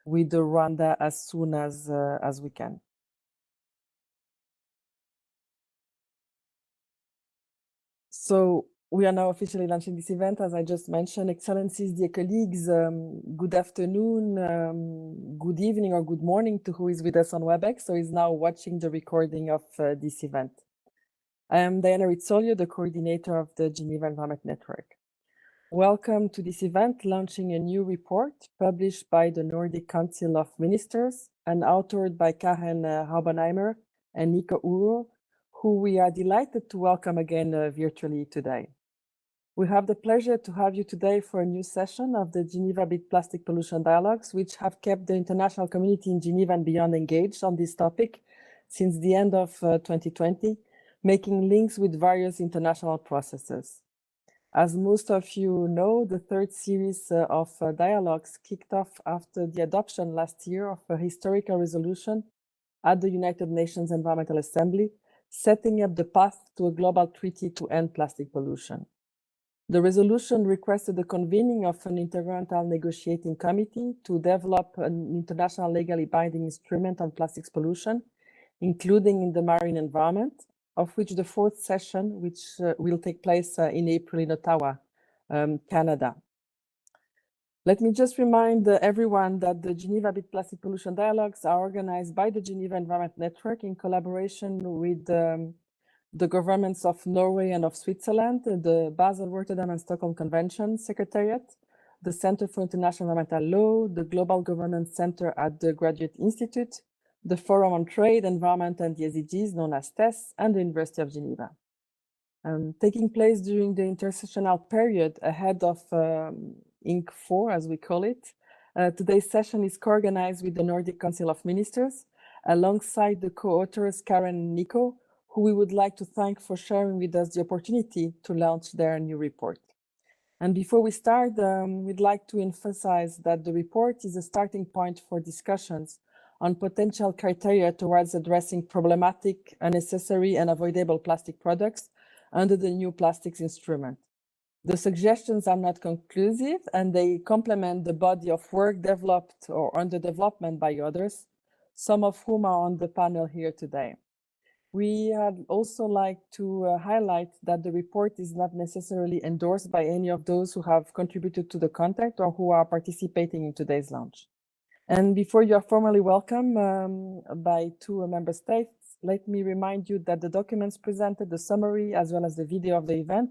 with Rwanda as soon as we can. So we are now officially launching this event, as I just mentioned. Excellencies, dear colleagues, good afternoon, good evening, or good morning to who is with us on WebEx or is now watching the recording of this event. I am Diana Rizzolio, the coordinator of the Geneva Environment Network. Welcome to this event, launching a new report published by the Nordic Council of Ministers and authored by Karen Haubenheimer and Nico Uro, who we are delighted to welcome again virtually today. We have the pleasure to have you today for a new session of the Geneva Big Plastic Pollution Dialogues, which have kept the international community in Geneva and beyond engaged on this topic since the end of 2020, making links with various international processes. As most of you know, the third series of dialogues kicked off after the adoption last year of a historical resolution at the United Nations Environmental Assembly, setting up the path to a global treaty to end plastic pollution. The resolution requested the convening of an Intergovernmental Negotiating Committee to develop an international legally binding instrument on plastics pollution, including in the marine environment, of which the fourth session, which will take place in April in Ottawa, Canada. Let me just remind everyone that the Geneva Big Plastic Pollution Dialogues are organized by the Geneva Environment Network in collaboration with the governments of Norway and of Switzerland, the Basel, Rotterdam, and Stockholm Convention Secretariat, the Center for International Environmental Law, the Global Governance Center at the Graduate Institute, the Forum on Trade, Environment, and the SDGs, known as TESS, and the University of Geneva. Taking place during the intersessional period ahead of Inc. 4, as we call it, today's session is co-organized with the Nordic Council of Ministers, alongside the co-authors Karen and Nico, who we would like to thank for sharing with us the opportunity to launch their new report. And before we start, we'd like to emphasize that the report is a starting point for discussions on potential criteria towards addressing problematic, unnecessary, and avoidable plastic products under the new plastics instrument. The suggestions are not conclusive, and they complement the body of work developed or under development by others, some of whom are on the panel here today. We would also like to highlight that the report is not necessarily endorsed by any of those who have contributed to the content or who are participating in today's launch. And before you are formally welcomed by two member states, let me remind you that the documents presented, the summary, as well as the video of the event,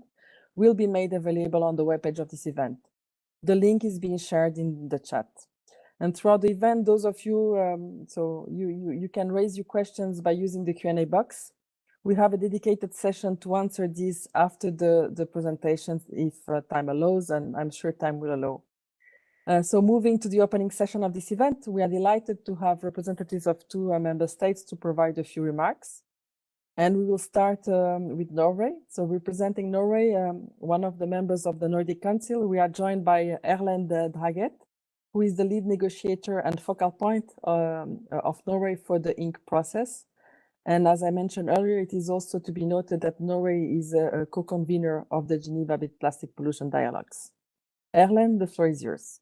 will be made available on the webpage of this event. The link is being shared in the chat. And throughout the event, those of you, you can raise your questions by using the Q&A box. We have a dedicated session to answer these after the presentations, if time allows, and I'm sure time will allow. So moving to the opening session of this event, we are delighted to have representatives of two member states to provide a few remarks. And we will start with Norway. So representing Norway, one of the members of the Nordic Council, we are joined by Erlend Draget, who is the lead negotiator and focal point of Norway for the Inc. process. And as I mentioned earlier, it is also to be noted that Norway is a co-convener of the Geneva Big Plastic Pollution Dialogues. Erlend, the floor is yours.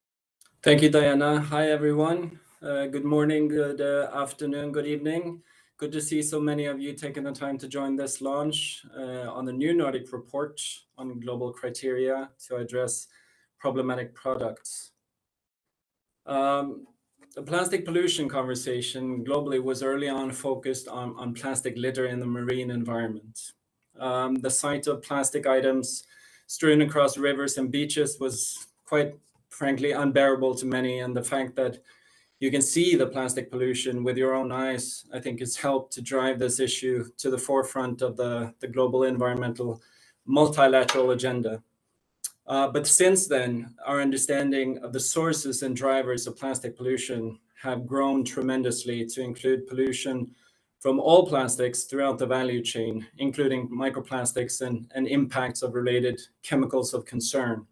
Thank you, Diana. Hi, everyone. Good morning, good afternoon, good evening. Good to see so many of you taking the time to join this launch on the new Nordic report on global criteria to address problematic products. The plastic pollution conversation globally was early on focused on plastic litter in the marine environment. The sight of plastic items strewn across rivers and beaches was quite frankly unbearable to many, and the fact that you can see the plastic pollution with your own eyes, I think, has helped to drive this issue to the forefront of the global environmental multilateral agenda. But since then, our understanding of the sources and drivers of plastic pollution have grown tremendously to include pollution from all plastics throughout the value chain, including microplastics and impacts of related chemicals of concern.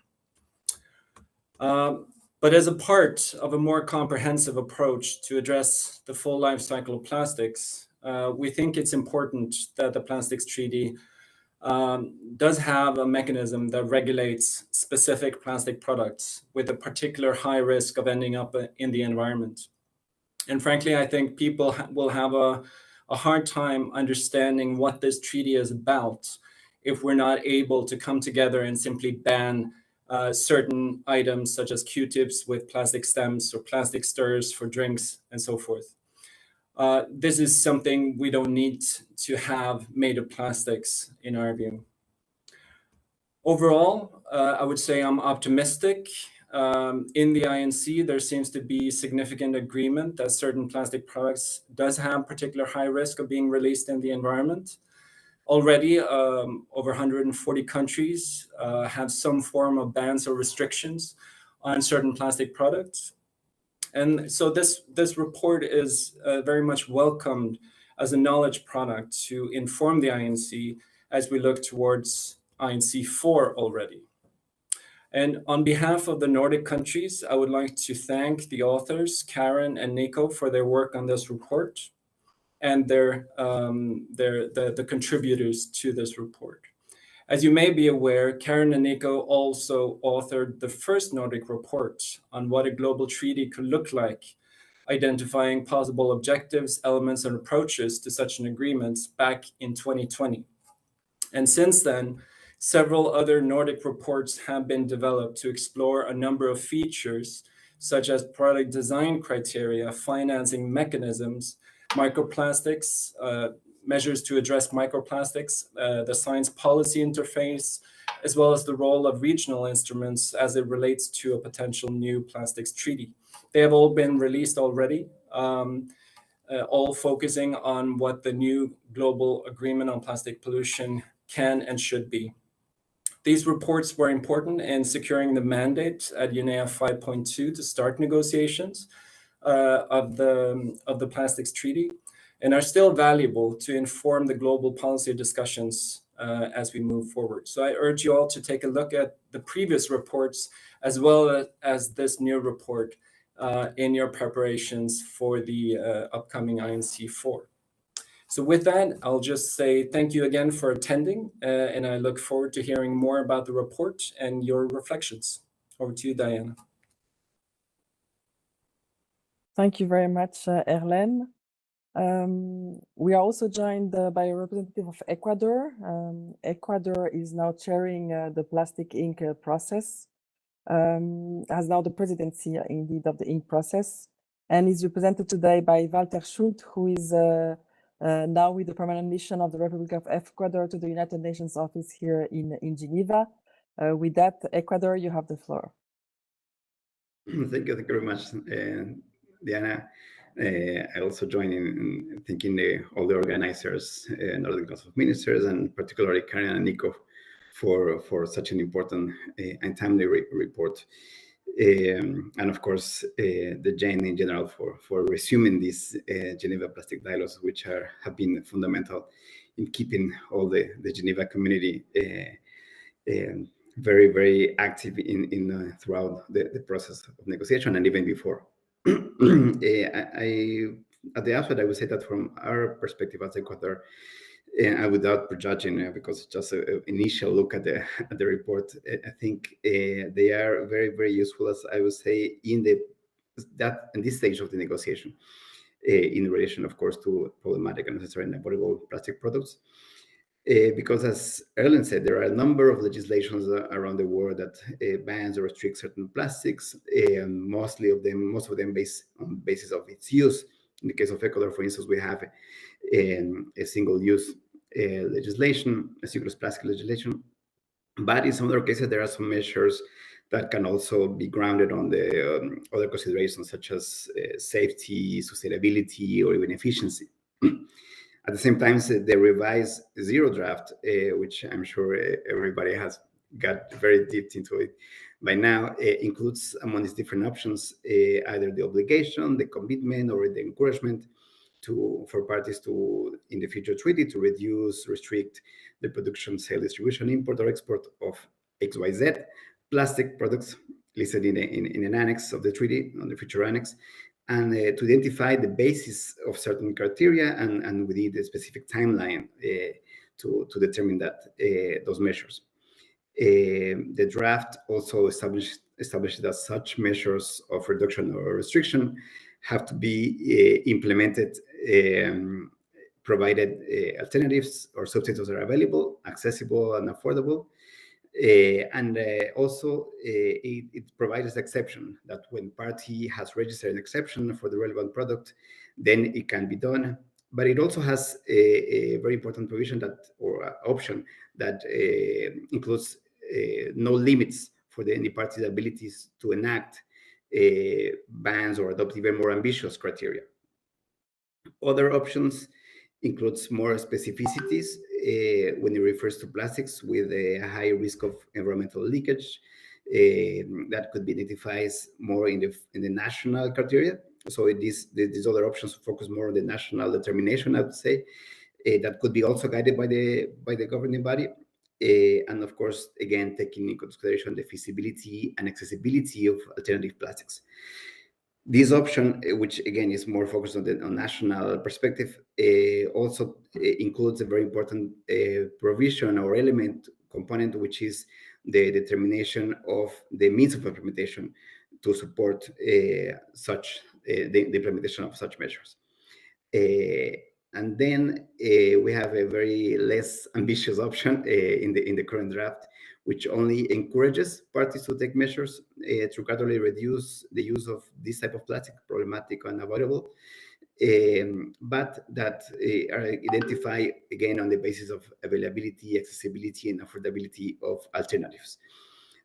But as a part of a more comprehensive approach to address the full life cycle of plastics, we think it's important that the Plastics Treaty does have a mechanism that regulates specific plastic products with a particular high risk of ending up in the environment. And frankly, I think people will have a hard time understanding what this treaty is about if we're not able to come together and simply ban certain items such as Q-tips with plastic stems or plastic stirrers for drinks and so forth. This is something we don't need to have made of plastics in our view. Overall, I would say I'm optimistic. In the INC, there seems to be significant agreement that certain plastic products does have particular high risk of being released in the environment. Already, over 140 countries have some form of bans or restrictions on certain plastic products. And so this report is very much welcomed as a knowledge product to inform the INC as we look towards INC 4 already. And on behalf of the Nordic countries, I would like to thank the authors, Karen and Nico, for their work on this report and the contributors to this report. As you may be aware, Karen and Nico also authored the first Nordic report on what a global treaty could look like, identifying possible objectives, elements, and approaches to such an agreement back in 2020. And since then, several other Nordic reports have been developed to explore a number of features, such as product design criteria, financing mechanisms, microplastics, measures to address microplastics, the science policy interface, as well as the role of regional instruments as it relates to a potential new plastics treaty. They have all been released already, all focusing on what the new global agreement on plastic pollution can and should be. These reports were important in securing the mandate at UNEA 5.2 to start negotiations of the plastics treaty, and are still valuable to inform the global policy discussions as we move forward. So I urge you all to take a look at the previous reports as well as this new report in your preparations for the upcoming INC 4. So with that, I'll just say thank you again for attending, and I look forward to hearing more about the report and your reflections. Over to you, Diana. Thank you very much, Erlen. We are also joined by a representative of Ecuador. Ecuador is now chairing the Plastic Inc. process, has now the presidency indeed of the Inc. process, and is represented today by Walter Schult, who is now with the permanent mission of the Republic of Ecuador to the United Nations office here in Geneva. With that, Ecuador, you have the floor. Thank you very much, Diana. I also join in thanking all the organizers, Nordic Council of Ministers, and particularly Karen and Nico for such an important and timely report. And of course, the JAN in general for resuming these Geneva plastic dialogues, which have been fundamental in keeping all the Geneva community very, very active in throughout the process of negotiation and even before. At the outset, I would say that from our perspective as Ecuador, and without prejudging, because just an initial look at the report, I think they are very, very useful, as I would say, in this stage of the negotiation, in relation, of course, to problematic and necessary and avoidable plastic products. Because, as Erlen said, there are a number of legislations around the world that bans or restricts certain plastics, and most of them based on the basis of its use. In the case of Ecuador, for instance, we have a single-use legislation, a single-use plastic legislation. But in some other cases, there are some measures that can also be grounded on the other considerations, such as safety, sustainability, or even efficiency. At the same time, the revised zero draft, which I'm sure everybody has got very deep into it by now, includes among these different options either the obligation, the commitment, or the encouragement for parties to, in the future treaty, to reduce, restrict the production, sale, distribution, import, or export of XYZ plastic products listed in an annex of the treaty, on the future annex, and to identify the basis of certain criteria and within the specific timeline to determine those measures. The draft also established that such measures of reduction or restriction have to be implemented provided alternatives or substitutes are available, accessible, and affordable. Also, it provides an exception that when party has registered an exception for the relevant product, then it can be done. But it also has a very important provision or option that includes no limits for any party's abilities to enact bans or adopt even more ambitious criteria. Other options includes more specificities when it refers to plastics with a high risk of environmental leakage. That could be identified more in the national criteria. So these other options focus more on the national determination, I would say. That could be also guided by the governing body. And of course, again, taking into consideration the feasibility and accessibility of alternative plastics. This option, which again is more focused on national perspective, also includes a very important provision or element component, which is the determination of the means of implementation to support the implementation of such measures. And then we have a very less ambitious option in the current draft, which only encourages parties to take measures to gradually reduce the use of this type of plastic, problematic and avoidable, but that are identified again on the basis of availability, accessibility, and affordability of alternatives.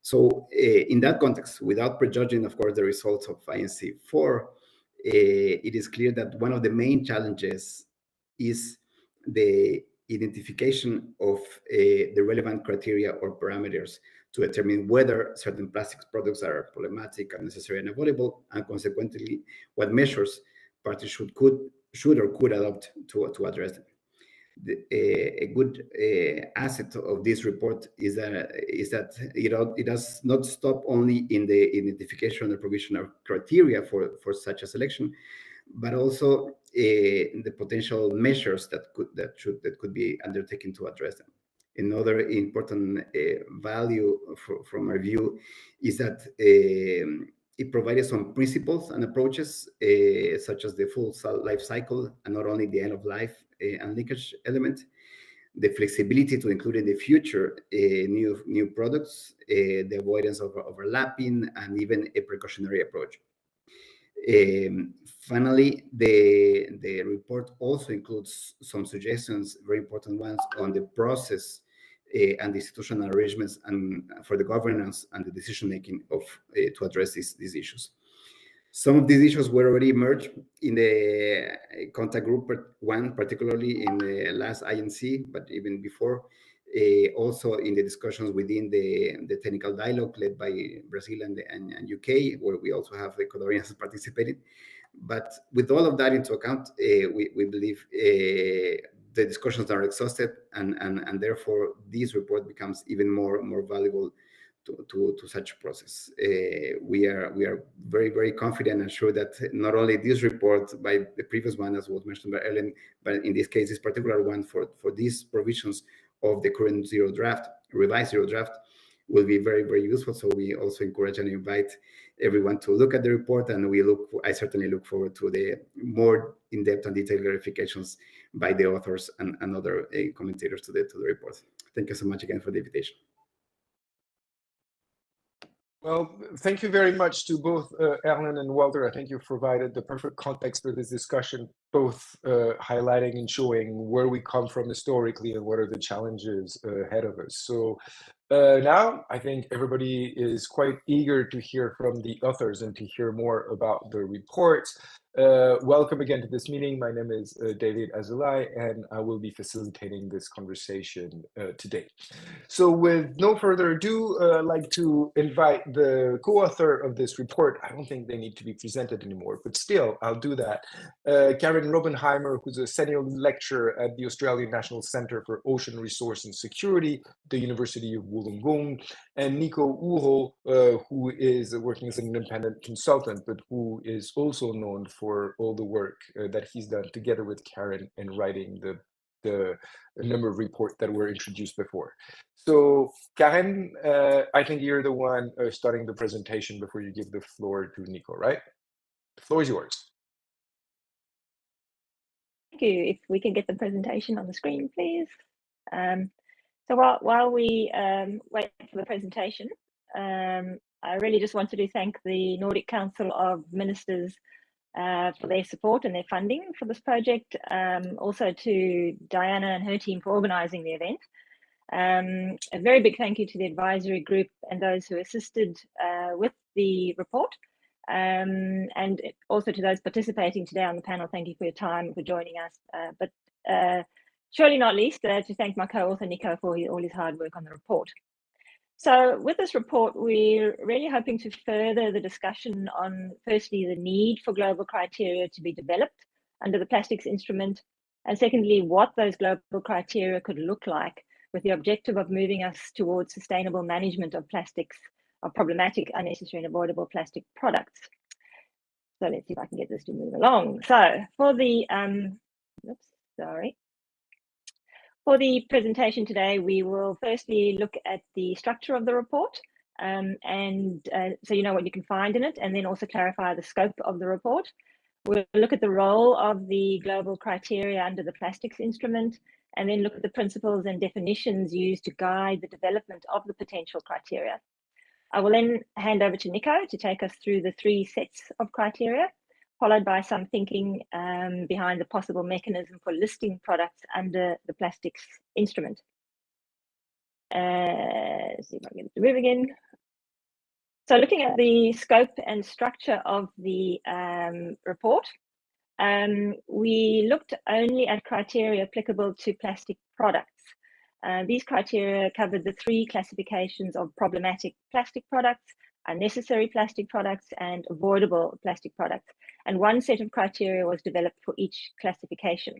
So in that context, without prejudging, of course, the results of INC 4, it is clear that one of the main challenges is the identification of the relevant criteria or parameters to determine whether certain plastics products are problematic, unnecessary, and avoidable, and consequently, what measures parties should or could adopt to address them. A good asset of this report is that it does not stop only in the identification or provision of criteria for such a selection, but also the potential measures that could be undertaken to address them. Another important value from our view is that it provides some principles and approaches such as the full life cycle and not only the end of life and leakage element, the flexibility to include in the future new products, the avoidance of overlapping, and even a precautionary approach. Finally, the report also includes some suggestions, very important ones, on the process and the institutional arrangements and for the governance and the decision making to address these issues. Some of these issues were already emerged in the contact group one, particularly in the last INC, but even before, also in the discussions within the technical dialogue led by Brazil and UK, where we also have Ecuadorians participating. But with all of that into account, we believe the discussions are exhausted, and therefore this report becomes even more valuable to such a process. We are very, very confident and sure that not only this report, by the previous one, as was mentioned by Ellen, but in this case, this particular one for these provisions of the current revised zero draft, will be very, very useful. So we also encourage and invite everyone to look at the report, and I certainly look forward to the more in-depth and detailed clarifications by the authors and other commentators to the report. Thank you so much again for the invitation. Well, thank you very much to both Erlen and Walter. I think you've provided the perfect context for this discussion, both highlighting and showing where we come from historically and what are the challenges ahead of us. So now I think everybody is quite eager to hear from the authors and to hear more about the reports. Welcome again to this meeting. My name is David Azulay, and I will be facilitating this conversation today. So with no further ado, I'd like to invite the co-author of this report. I don't think they need to be presented anymore, but still, I'll do that. Karen Robenheimer, who's a senior lecturer at the Australian National Centre for Ocean Resource and Security, the University of Wollongong, and Nico Uro, who is working as an independent consultant, but who is also known for all the work that he's done together with Karen in writing the the number of reports that were introduced before. So Karen, I think you're the one starting the presentation before you give the floor to Nico, right? The floor is yours. Thank you. If we can get the presentation on the screen, please. So while we wait for the presentation, I really just wanted to thank the Nordic Council of Ministers for their support and their funding for this project. Also to Diana and her team for organising the event. A very big thank you to the advisory group and those who assisted with the report. And also to those participating today on the panel, thank you for your time, for joining us. But surely not least, to thank my co-author Nico for all his hard work on the report. So with this report, we're really hoping to further the discussion on, firstly, the need for global criteria to be developed under the plastics instrument, and secondly, what those global criteria could look like with the objective of moving us towards sustainable management of plastics, of problematic, unnecessary and avoidable plastic products. So let's see if I can get this to move along. So for the, For the presentation today, we will firstly look at the structure of the report, so you know what you can find in it, and then also clarify the scope of the report. We'll look at the role of the global criteria under the plastics instrument, and then look at the principles and definitions used to guide the development of the potential criteria. I will then hand over to Nico to take us through the 3 sets of criteria, followed by some thinking behind the possible mechanism for listing products under the plastics instrument. Let's see if I can get it to move again. So looking at the scope and structure of the report, we looked only at criteria applicable to plastic products. These criteria covered the 3 classifications of problematic plastic products, unnecessary plastic products, and avoidable plastic products. And 1 set of criteria was developed for each classification.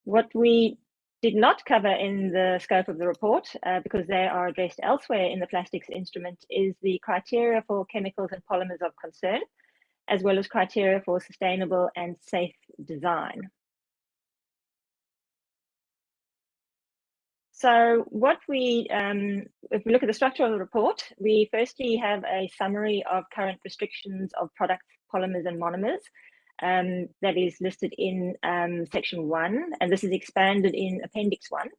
What we did not cover in the scope of the report, because they are addressed elsewhere in the plastics instrument, is the criteria for chemicals and polymers of concern, as well as criteria for sustainable and safe design. So what we, if we look at the structure of the report, we firstly have a summary of current restrictions of products, polymers and monomers that is listed in section 1, and this is expanded in appendix 1.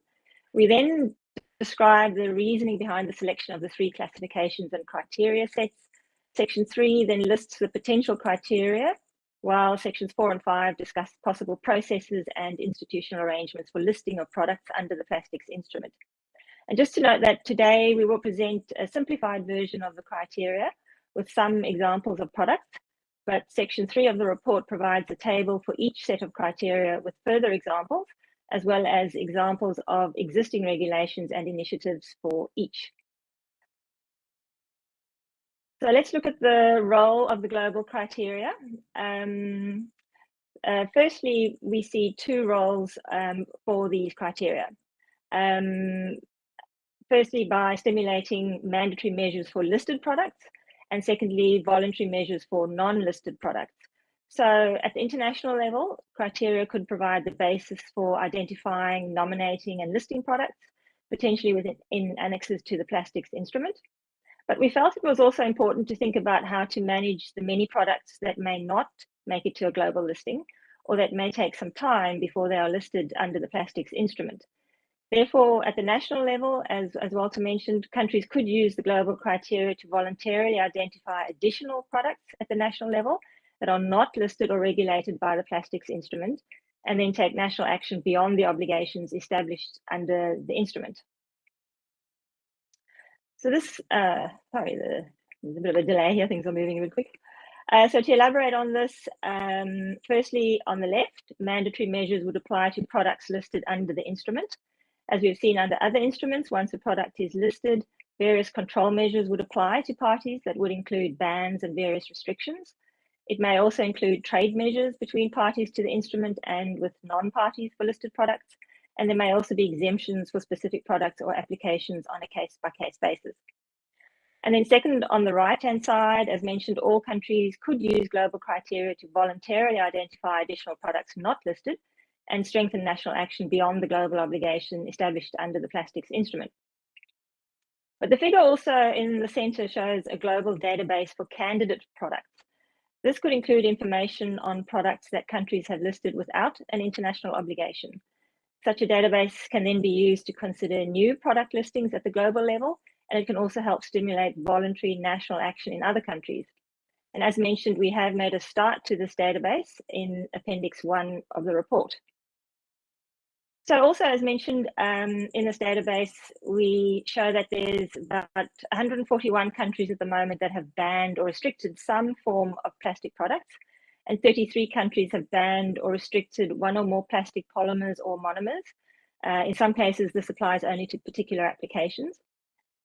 We then describe the reasoning behind the selection of the 3 classifications and criteria sets. Section 3 then lists the potential criteria, while sections 4 and 5 discuss possible processes and institutional arrangements for listing of products under the plastics instrument. And just to note that today we will present a simplified version of the criteria with some examples of products, but section 3 of the report provides a table for each set of criteria with further examples, as well as examples of existing regulations and initiatives for each. So let's look at the role of the global criteria. Firstly, we see 2 roles for these criteria. Firstly, by stimulating mandatory measures for listed products, and secondly, voluntary measures for non-listed products. So at the international level, criteria could provide the basis for identifying, nominating and listing products, potentially in annexes to the plastics instrument. But we felt it was also important to think about how to manage the many products that may not make it to a global listing, or that may take some time before they are listed under the plastics instrument. Therefore, at the national level, as Walter mentioned, countries could use the global criteria to voluntarily identify additional products at the national level that are not listed or regulated by the plastics instrument, and then take national action beyond the obligations established under the instrument. So this, sorry, there's a bit of a delay here, things are moving a bit quick. So to elaborate on this, firstly, on the left, mandatory measures would apply to products listed under the instrument. As we've seen under other instruments, once a product is listed, various control measures would apply to parties that would include bans and various restrictions. It may also include trade measures between parties to the instrument and with non-parties for listed products. And there may also be exemptions for specific products or applications on a case-by-case basis. And then second, on the right-hand side, as mentioned, all countries could use global criteria to voluntarily identify additional products not listed and strengthen national action beyond the global obligation established under the plastics instrument. But the figure also in the center shows a global database for candidate products. This could include information on products that countries have listed without an international obligation. Such a database can then be used to consider new product listings at the global level, and it can also help stimulate voluntary national action in other countries. And as mentioned, we have made a start to this database in Appendix 1 of the report. So also, as mentioned, in this database, we show that there's about 141 countries at the moment that have banned or restricted some form of plastic products, and 33 countries have banned or restricted one or more plastic polymers or monomers. In some cases, this applies only to particular applications.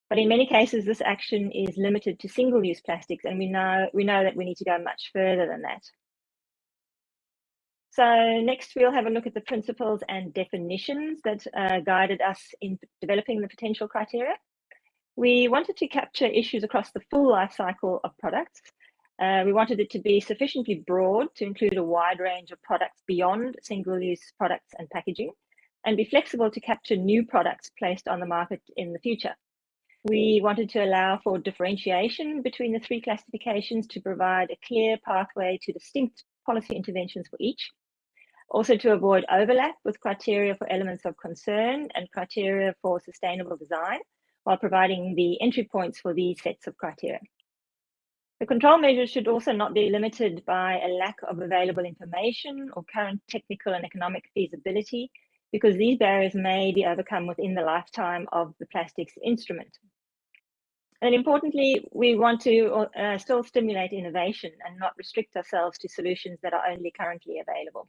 But in many cases, this action is limited to single-use plastics, and we know that we need to go much further than that. So next, we'll have a look at the principles and definitions that guided us in developing the potential criteria. We wanted to capture issues across the full life cycle of products. We wanted it to be sufficiently broad to include a wide range of products beyond single-use products and packaging, and be flexible to capture new products placed on the market in the future. We wanted to allow for differentiation between the three classifications to provide a clear pathway to distinct policy interventions for each. Also to avoid overlap with criteria for elements of concern and criteria for sustainable design, while providing the entry points for these sets of criteria. The control measures should also not be limited by a lack of available information or current technical and economic feasibility, because these barriers may be overcome within the lifetime of the plastics instrument. And importantly, we want to still stimulate innovation and not restrict ourselves to solutions that are only currently available.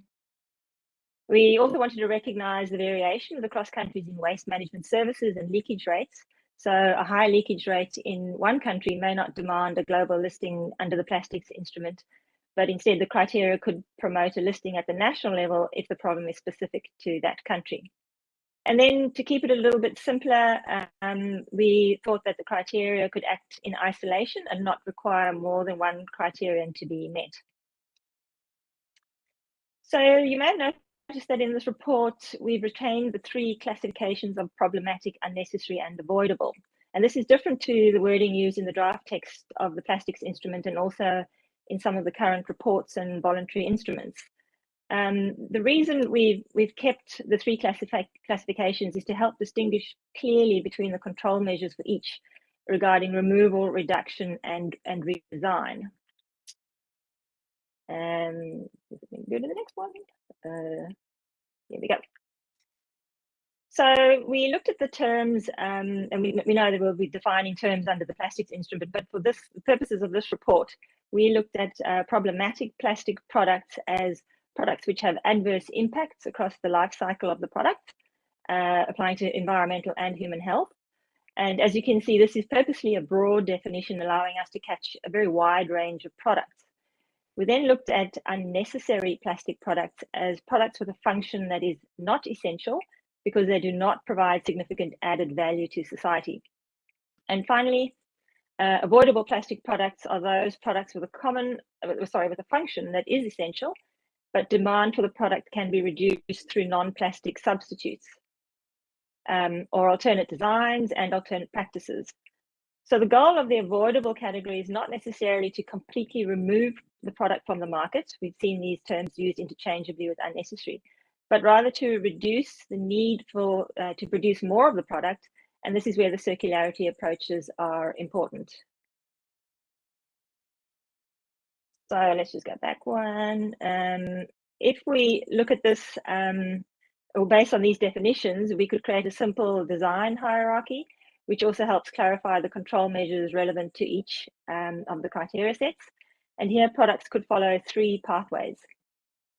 We also wanted to recognise the variation across countries in waste management services and leakage rates. So a high leakage rate in one country may not demand a global listing under the plastics instrument, but instead the criteria could promote a listing at the national level if the problem is specific to that country. And then to keep it a little bit simpler, we thought that the criteria could act in isolation and not require more than one criterion to be met. So you may have noticed that in this report, we've retained the three classifications of problematic, unnecessary, and avoidable. And this is different to the wording used in the draft text of the plastics instrument and also in some of the current reports and voluntary instruments. The reason we've kept the three classifications is to help distinguish clearly between the control measures for each regarding removal, reduction, and redesign. Go to the next one. Here we go. So we looked at the terms, and we know that we'll be defining terms under the plastics instrument, but for the purposes of this report, we looked at problematic plastic products as products which have adverse impacts across the life cycle of the product, applying to environmental and human health. And as you can see, this is purposely a broad definition, allowing us to catch a very wide range of products. We then looked at unnecessary plastic products as products with a function that is not essential because they do not provide significant added value to society. And finally, avoidable plastic products are those products with a function that is essential, but demand for the product can be reduced through non-plastic substitutes or alternate designs and alternate practices. So the goal of the avoidable category is not necessarily to completely remove the product from the market. We've seen these terms used interchangeably with unnecessary, but rather to reduce the need for to produce more of the product. And this is where the circularity approaches are important. So let's just go back one. If we look at this, or based on these definitions, we could create a simple design hierarchy, which also helps clarify the control measures relevant to each of the criteria sets. And here products could follow three pathways.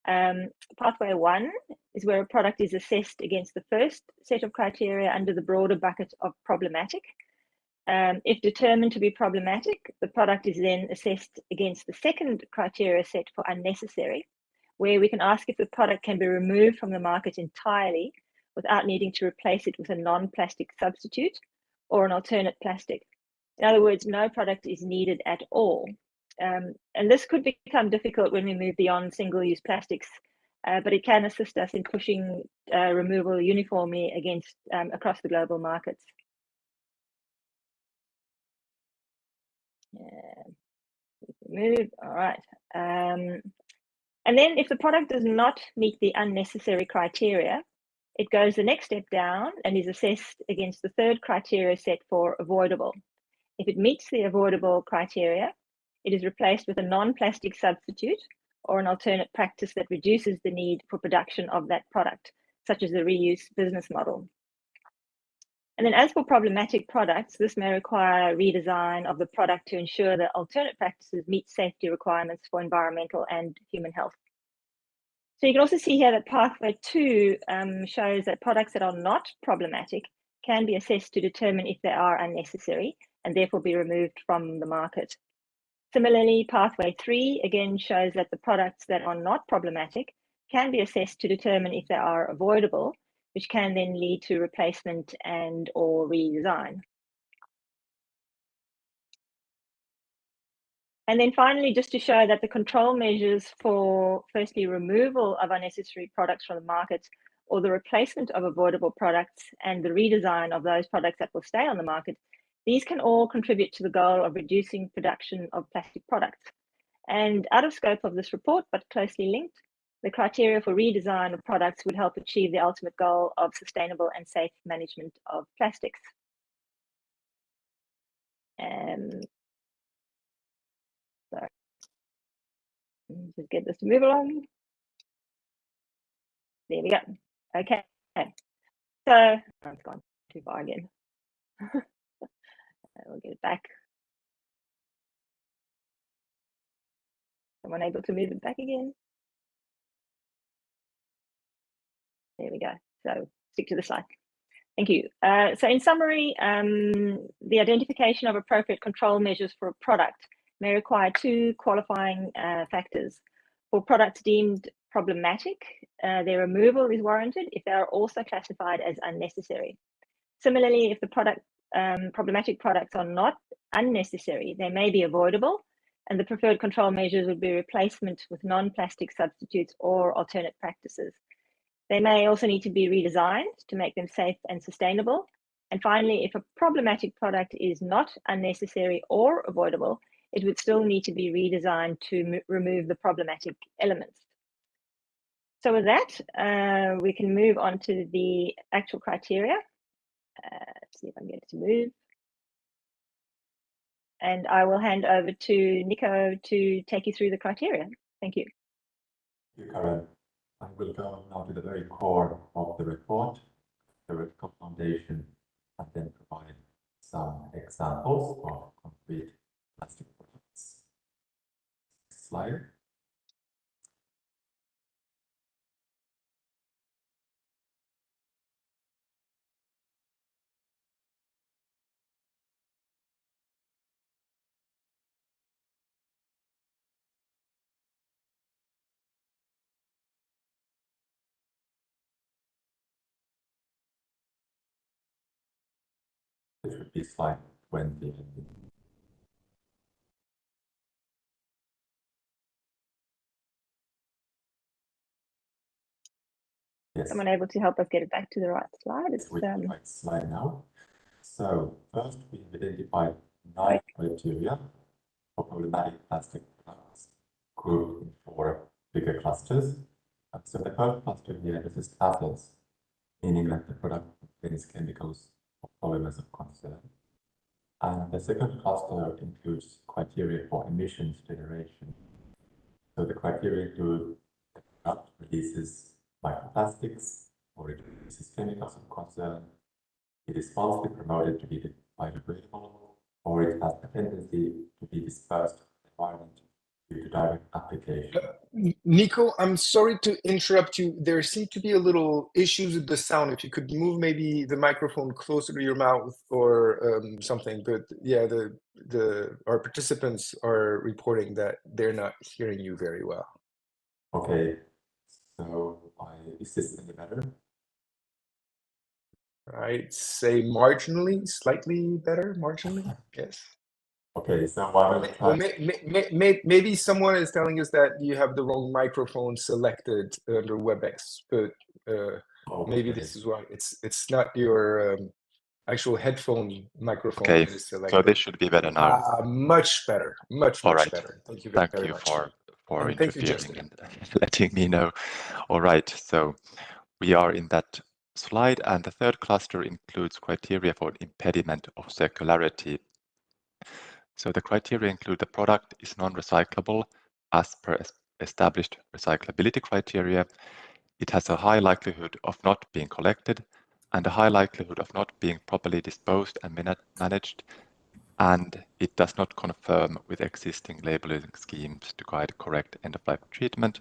Pathway 1 is where a product is assessed against the first set of criteria under the broader bucket of problematic. If determined to be problematic, the product is then assessed against the second criteria set for unnecessary, where we can ask if the product can be removed from the market entirely without needing to replace it with a non-plastic substitute or an alternate plastic. In other words, no product is needed at all. And this could become difficult when we move beyond single-use plastics, but it can assist us in pushing removal uniformly across the global markets. Move, all right. And then if the product does not meet the unnecessary criteria, it goes the next step down and is assessed against the third criteria set for avoidable. If it meets the avoidable criteria, it is replaced with a non-plastic substitute or an alternate practice that reduces the need for production of that product, such as the reuse business model. And then as for problematic products, this may require redesign of the product to ensure that alternate practices meet safety requirements for environmental and human health. So you can also see here that pathway 2 shows that products that are not problematic can be assessed to determine if they are unnecessary and therefore be removed from the market. Similarly, pathway 3 again shows that the products that are not problematic can be assessed to determine if they are avoidable, which can then lead to replacement and or redesign. And then finally, just to show that the control measures for firstly removal of unnecessary products from the market or the replacement of avoidable products and the redesign of those products that will stay on the market, these can all contribute to the goal of reducing production of plastic products. And out of scope of this report, but closely linked, the criteria for redesign of products would help achieve the ultimate goal of sustainable and safe management of plastics. Sorry, just get this to move along. There we go. Okay, so it's gone too far again. We'll get it back. Someone able to move it back again? There we go. So stick to the slide. Thank you. So in summary, the identification of appropriate control measures for a product may require 2 qualifying factors. For products deemed problematic, their removal is warranted if they are also classified as unnecessary. Similarly, if the problematic products are not unnecessary, they may be avoidable, and the preferred control measures would be replacement with non-plastic substitutes or alternate practices. They may also need to be redesigned to make them safe and sustainable. And finally, if a problematic product is not unnecessary or avoidable, it would still need to be redesigned to remove the problematic elements. So with that, we can move on to the actual criteria. Let's see if I can get it to move. And I will hand over to Nico to take you through the criteria. Thank you. Thank you, Karen. I will go now to the very core of the report, the vertical foundation, and then provide some examples of concrete plastic products. Next slide. This would be slide 20. Yes. Someone able to help us get it back to the right slide? It's the right slide now. So first we have identified 9 criteria for problematic plastic products grouped in 4 bigger clusters. So the first cluster here is acids, meaning that the product contains chemicals or polymers of concern. And the second cluster includes criteria for emissions generation. So the criteria include the product releases microplastics or it releases chemicals of concern. It is falsely promoted to be biodegradable, or it has the tendency to be dispersed in the environment due to direct application. Nico, I'm sorry to interrupt you. There seem to be a little issues with the sound. If you could move maybe the microphone closer to your mouth or something. But yeah, our participants are reporting that they're not hearing you very well. Okay, so is this any better? I'd say marginally, slightly better, marginally, yes. Okay, so why don't Well, maybe someone is telling us that you have the wrong microphone selected under WebEx, but maybe this is why it's not your actual headphone microphone that is selected. So this should be better now. Much better, much better. Thank you very much. For And thank you, interfering and letting me know. All right, so we are in that slide, and the third cluster includes criteria for impediment of circularity. So the criteria include the product is non-recyclable as per established recyclability criteria. It has a high likelihood of not being collected and a high likelihood of not being properly disposed and managed, and it does not conform with existing labeling schemes to guide correct end-of-life treatment.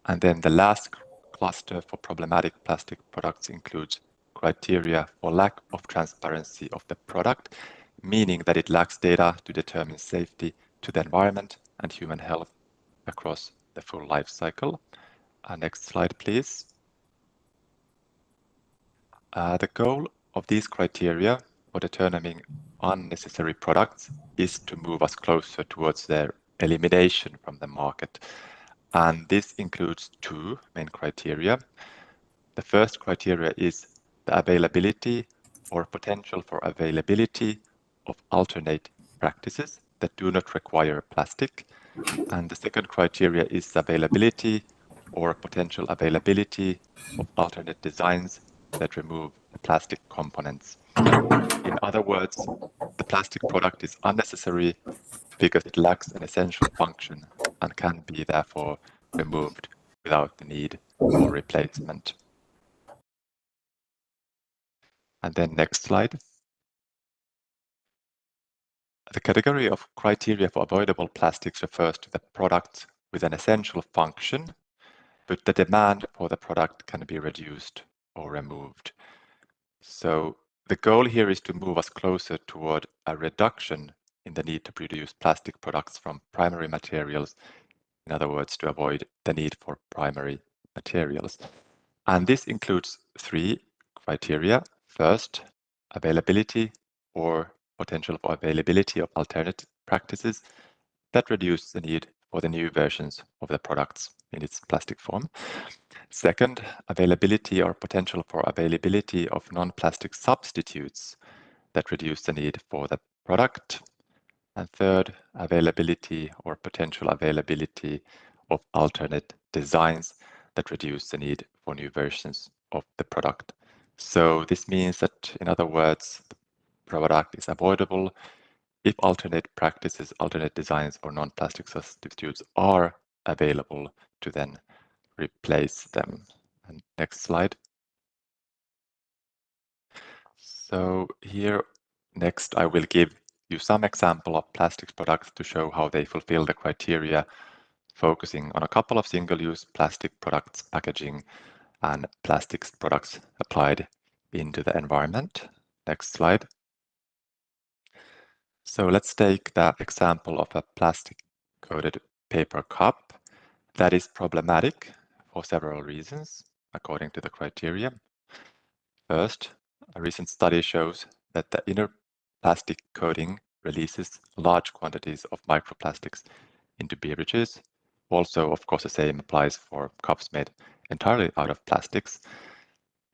And then the last cluster for problematic plastic products includes criteria for lack of transparency of the product, meaning that it lacks data to determine safety to the environment and human health across the full life cycle. Next slide, please. The goal of these criteria for determining unnecessary products is to move us closer towards their elimination from the market. And this includes two main criteria. The first criteria is the availability or potential for availability of alternate practices that do not require plastic. And the second criteria is the availability or potential availability of alternate designs that remove the plastic components. In other words, the plastic product is unnecessary because it lacks an essential function and can be therefore removed without the need for replacement. And then next slide. The category of criteria for avoidable plastics refers to the products with an essential function, but the demand for the product can be reduced or removed. So the goal here is to move us closer toward a reduction in the need to produce plastic products from primary materials. In other words, to avoid the need for primary materials. And this includes three criteria. First, availability or potential for availability of alternate practices that reduce the need for the new versions of the products in its plastic form. Second, availability or potential for availability of non-plastic substitutes that reduce the need for the product. And third, availability or potential availability of alternate designs that reduce the need for new versions of the product. So this means that, in other words, the product is avoidable if alternate practices, alternate designs, or non-plastic substitutes are available to then replace them. And next slide. So here, next, I will give you some example of plastics products to show how they fulfill the criteria, focusing on a couple of single-use plastic products, packaging, and plastics products applied into the environment. Next slide. So let's take the example of a plastic-coated paper cup that is problematic for several reasons, according to the criteria. First, a recent study shows that the inner plastic coating releases large quantities of microplastics into beverages. Also, of course, the same applies for cups made entirely out of plastics.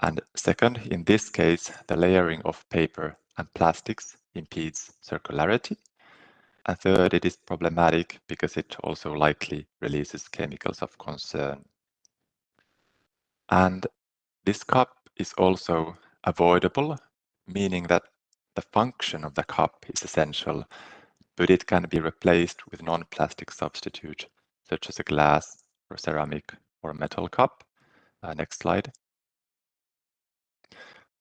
And second, in this case, the layering of paper and plastics impedes circularity. And third, it is problematic because it also likely releases chemicals of concern. And this cup is also avoidable, meaning that the function of the cup is essential, but it can be replaced with non-plastic substitute, such as a glass or ceramic or metal cup. Next slide.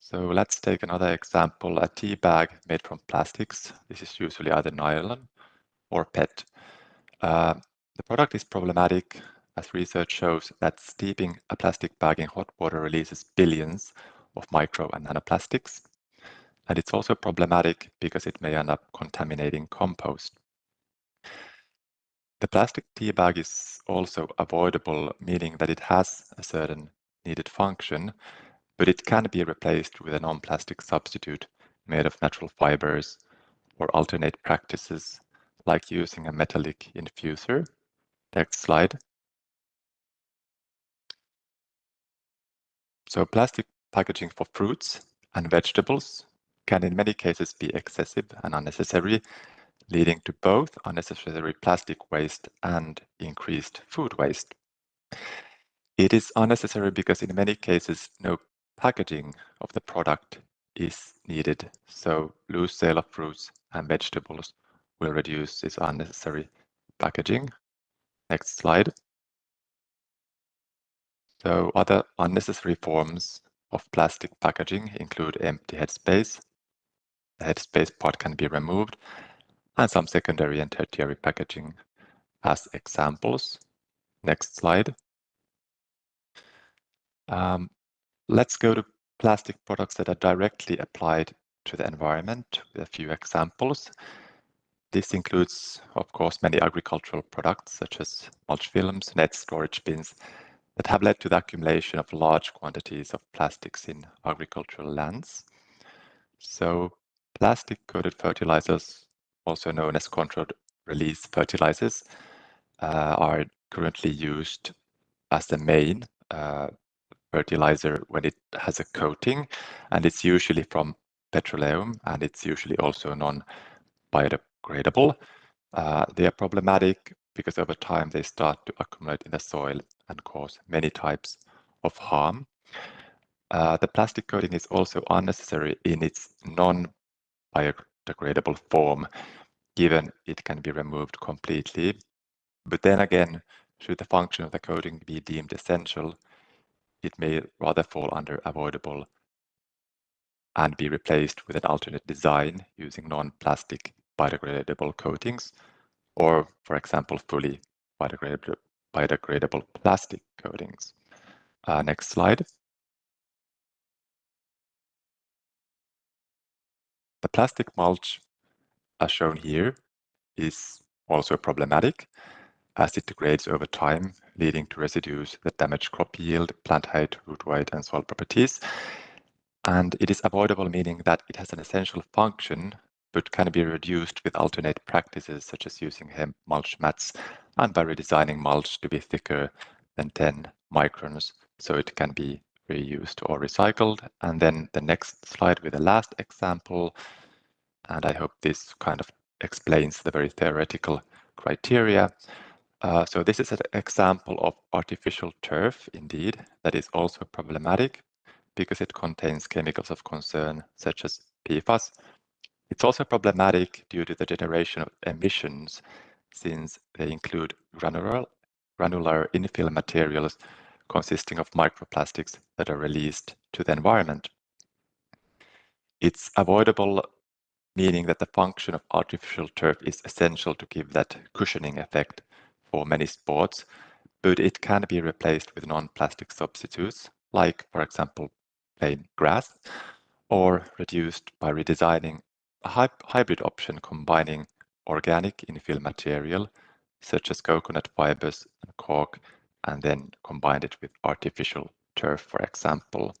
So let's take another example, a tea bag made from plastics. This is usually either nylon or PET. The product is problematic as research shows that steeping a plastic bag in hot water releases billions of micro and nanoplastics. And it's also problematic because it may end up contaminating compost. The plastic tea bag is also avoidable, meaning that it has a certain needed function, but it can be replaced with a non-plastic substitute made of natural fibers or alternate practices like using a metallic infuser. Next slide. So plastic packaging for fruits and vegetables can in many cases be excessive and unnecessary, leading to both unnecessary plastic waste and increased food waste. It is unnecessary because in many cases no packaging of the product is needed, so loose sale of fruits and vegetables will reduce this unnecessary packaging. Next slide. So other unnecessary forms of plastic packaging include empty headspace. The headspace part can be removed, and some secondary and tertiary packaging as examples. Next slide. Let's go to plastic products that are directly applied to the environment with a few examples. This includes, of course, many agricultural products such as mulch films, nets, storage bins that have led to the accumulation of large quantities of plastics in agricultural lands. So plastic-coated fertilizers, also known as controlled release fertilizers, are currently used as the main fertilizer when it has a coating, and it's usually from petroleum, and it's usually also non-biodegradable. They are problematic because over time they start to accumulate in the soil and cause many types of harm. The plastic coating is also unnecessary in its non-biodegradable form, given it can be removed completely. But then again, should the function of the coating be deemed essential, it may rather fall under avoidable and be replaced with an alternate design using non-plastic biodegradable coatings, or, for example, fully biodegradable plastic coatings. Next slide. The plastic mulch, as shown here, is also problematic as it degrades over time, leading to residues that damage crop yield, plant height, root weight, and soil properties. And it is avoidable, meaning that it has an essential function, but can be reduced with alternate practices such as using hemp mulch mats and by redesigning mulch to be thicker than 10 microns, so it can be reused or recycled. And then the next slide with the last example, and I hope this kind of explains the very theoretical criteria. So this is an example of artificial turf, indeed, that is also problematic because it contains chemicals of concern such as PFAS. It's also problematic due to the generation of emissions, since they include granular infill materials consisting of microplastics that are released to the environment. It's avoidable, meaning that the function of artificial turf is essential to give that cushioning effect for many sports, but it can be replaced with non-plastic substitutes, like, for example, plain grass, or reduced by redesigning a hybrid option combining organic infill material, such as coconut fibers and cork, and then combined it with artificial turf, for example.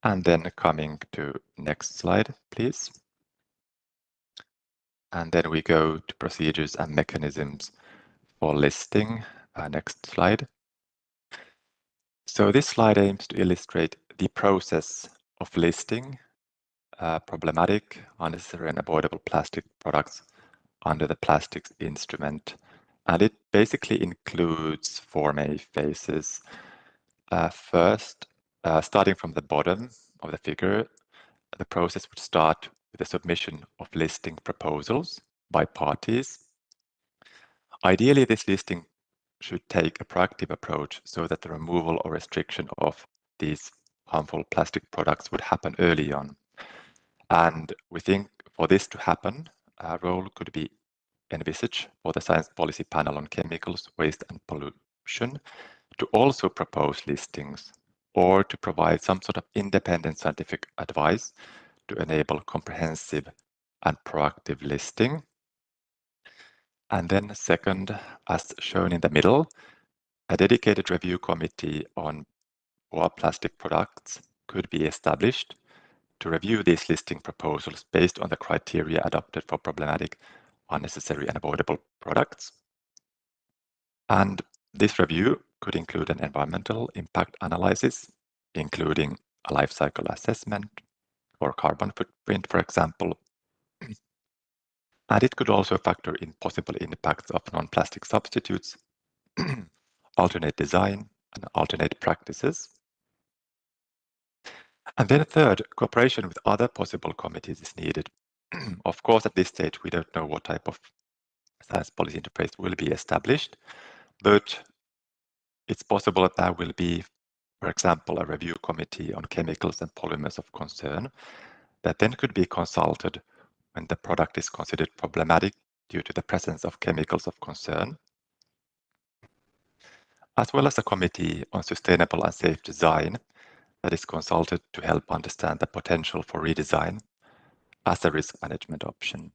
And then coming to next slide, please. And then we go to procedures and mechanisms for listing. Next slide. So this slide aims to illustrate the process of listing problematic, unnecessary, and avoidable plastic products under the plastics instrument. And it basically includes 4 main phases. First, starting from the bottom of the figure, the process would start with the submission of listing proposals by parties. Ideally, this listing should take a proactive approach so that the removal or restriction of these harmful plastic products would happen early on. And we think for this to happen, a role could be envisaged for the Science Policy Panel on Chemicals, Waste and Pollution to also propose listings or to provide some sort of independent scientific advice to enable comprehensive and proactive listing. And then second, as shown in the middle, a dedicated review committee on or plastic products could be established to review these listing proposals based on the criteria adopted for problematic, unnecessary, and avoidable products. And this review could include an environmental impact analysis, including a life cycle assessment or carbon footprint, for example. And it could also factor in possible impacts of non-plastic substitutes, alternate design, and alternate practices. And then third, cooperation with other possible committees is needed. Of course, at this stage, we don't know what type of science policy interface will be established, but it's possible that there will be, for example, a review committee on chemicals and polymers of concern that then could be consulted when the product is considered problematic due to the presence of chemicals of concern, as well as a committee on sustainable and safe design that is consulted to help understand the potential for redesign as a risk management option.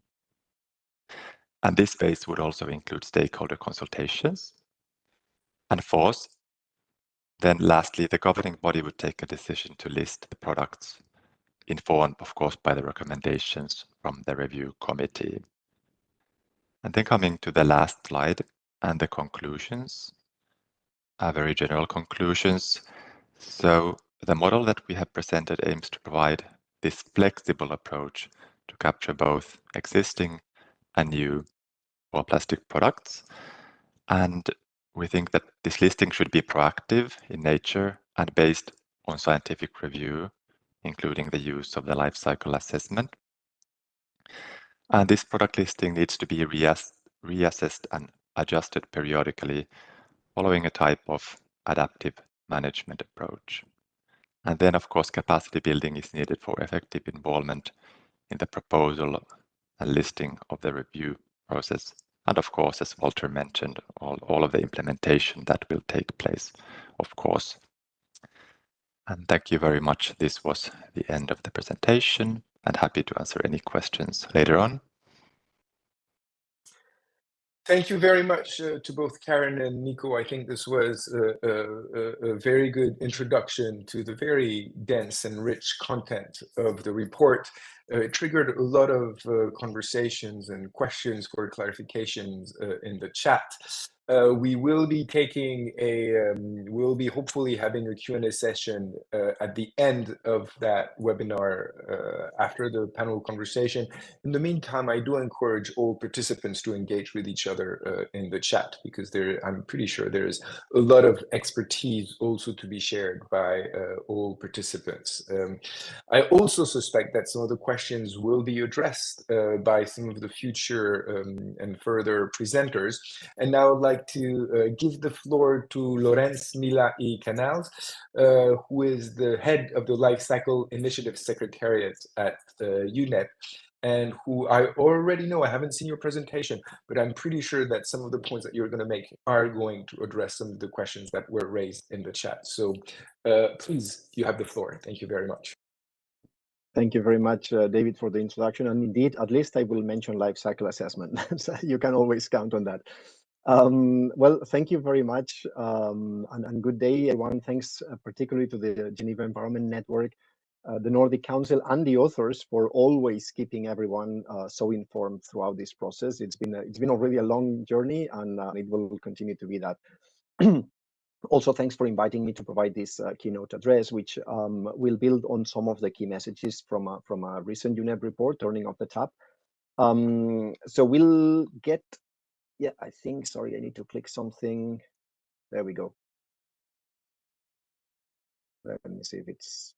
And this phase would also include stakeholder consultations. And fourth, then lastly, the governing body would take a decision to list the products, informed, of course, by the recommendations from the review committee. And then coming to the last slide and the conclusions, very general conclusions. So the model that we have presented aims to provide this flexible approach to capture both existing and new or plastic products. And we think that this listing should be proactive in nature and based on scientific review, including the use of the life cycle assessment. And this product listing needs to be reassessed and adjusted periodically, following a type of adaptive management approach. And then, of course, capacity building is needed for effective involvement in the proposal and listing of the review process. And of course, as Walter mentioned, all of the implementation that will take place, of course. And thank you very much. This was the end of the presentation, and happy to answer any questions later on. Thank you very much to both Karen and Nico. I think this was a very good introduction to the very dense and rich content of the report. It triggered a lot of conversations and questions for clarifications in the chat. We will be taking we'll be hopefully having a Q&A session at the end of that webinar after the panel conversation. In the meantime, I do encourage all participants to engage with each other in the chat, because I'm pretty sure there is a lot of expertise also to be shared by all participants. I also suspect that some of the questions will be addressed by some of the future and further presenters. And now I'd like to give the floor to Lorenz Mila y Canals, who is the head of the Life Cycle Initiative Secretariat at UNEP, and who I already know, I haven't seen your presentation, but I'm pretty sure that some of the points that you're going to make are going to address some of the questions that were raised in the chat. So please, you have the floor. Thank you very much. Thank you very much, David, for the introduction. And indeed, at least I will mention life cycle assessment. So you can always count on that. Well, thank you very much, and good day, everyone. Thanks particularly to the Geneva Environment Network, the Nordic Council, and the authors for always keeping everyone so informed throughout this process. It's been already a long journey, and it will continue to be that. Also, thanks for inviting me to provide this keynote address, which will build on some of the key messages from a recent UNEP report, Turning Off the Tap. So we'll get. Yeah, I think, sorry, I need to click something. There we go. Let me see if it's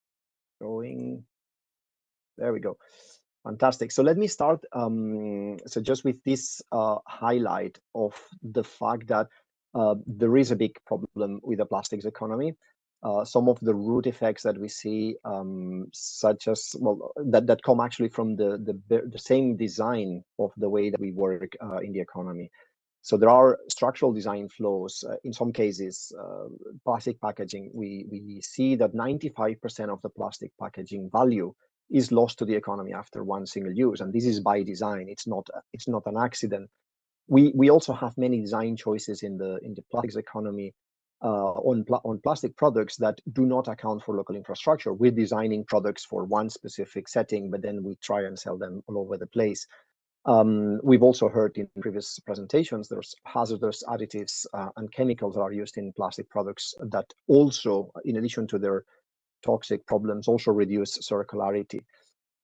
going. There we go. Fantastic. So let me start. So just with this highlight of the fact that there is a big problem with the plastics economy. Some of the root effects that we see, such as, well, that come actually from the same design of the way that we work in the economy. So there are structural design flaws. In some cases, plastic packaging, we see that 95% of the plastic packaging value is lost to the economy after one single use, and this is by design. It's not an accident. We also have many design choices in the plastics economy on plastic products that do not account for local infrastructure. We're designing products for one specific setting, but then we try and sell them all over the place. We've also heard in previous presentations, there's hazardous additives and chemicals that are used in plastic products that also, in addition to their toxic problems, also reduce circularity.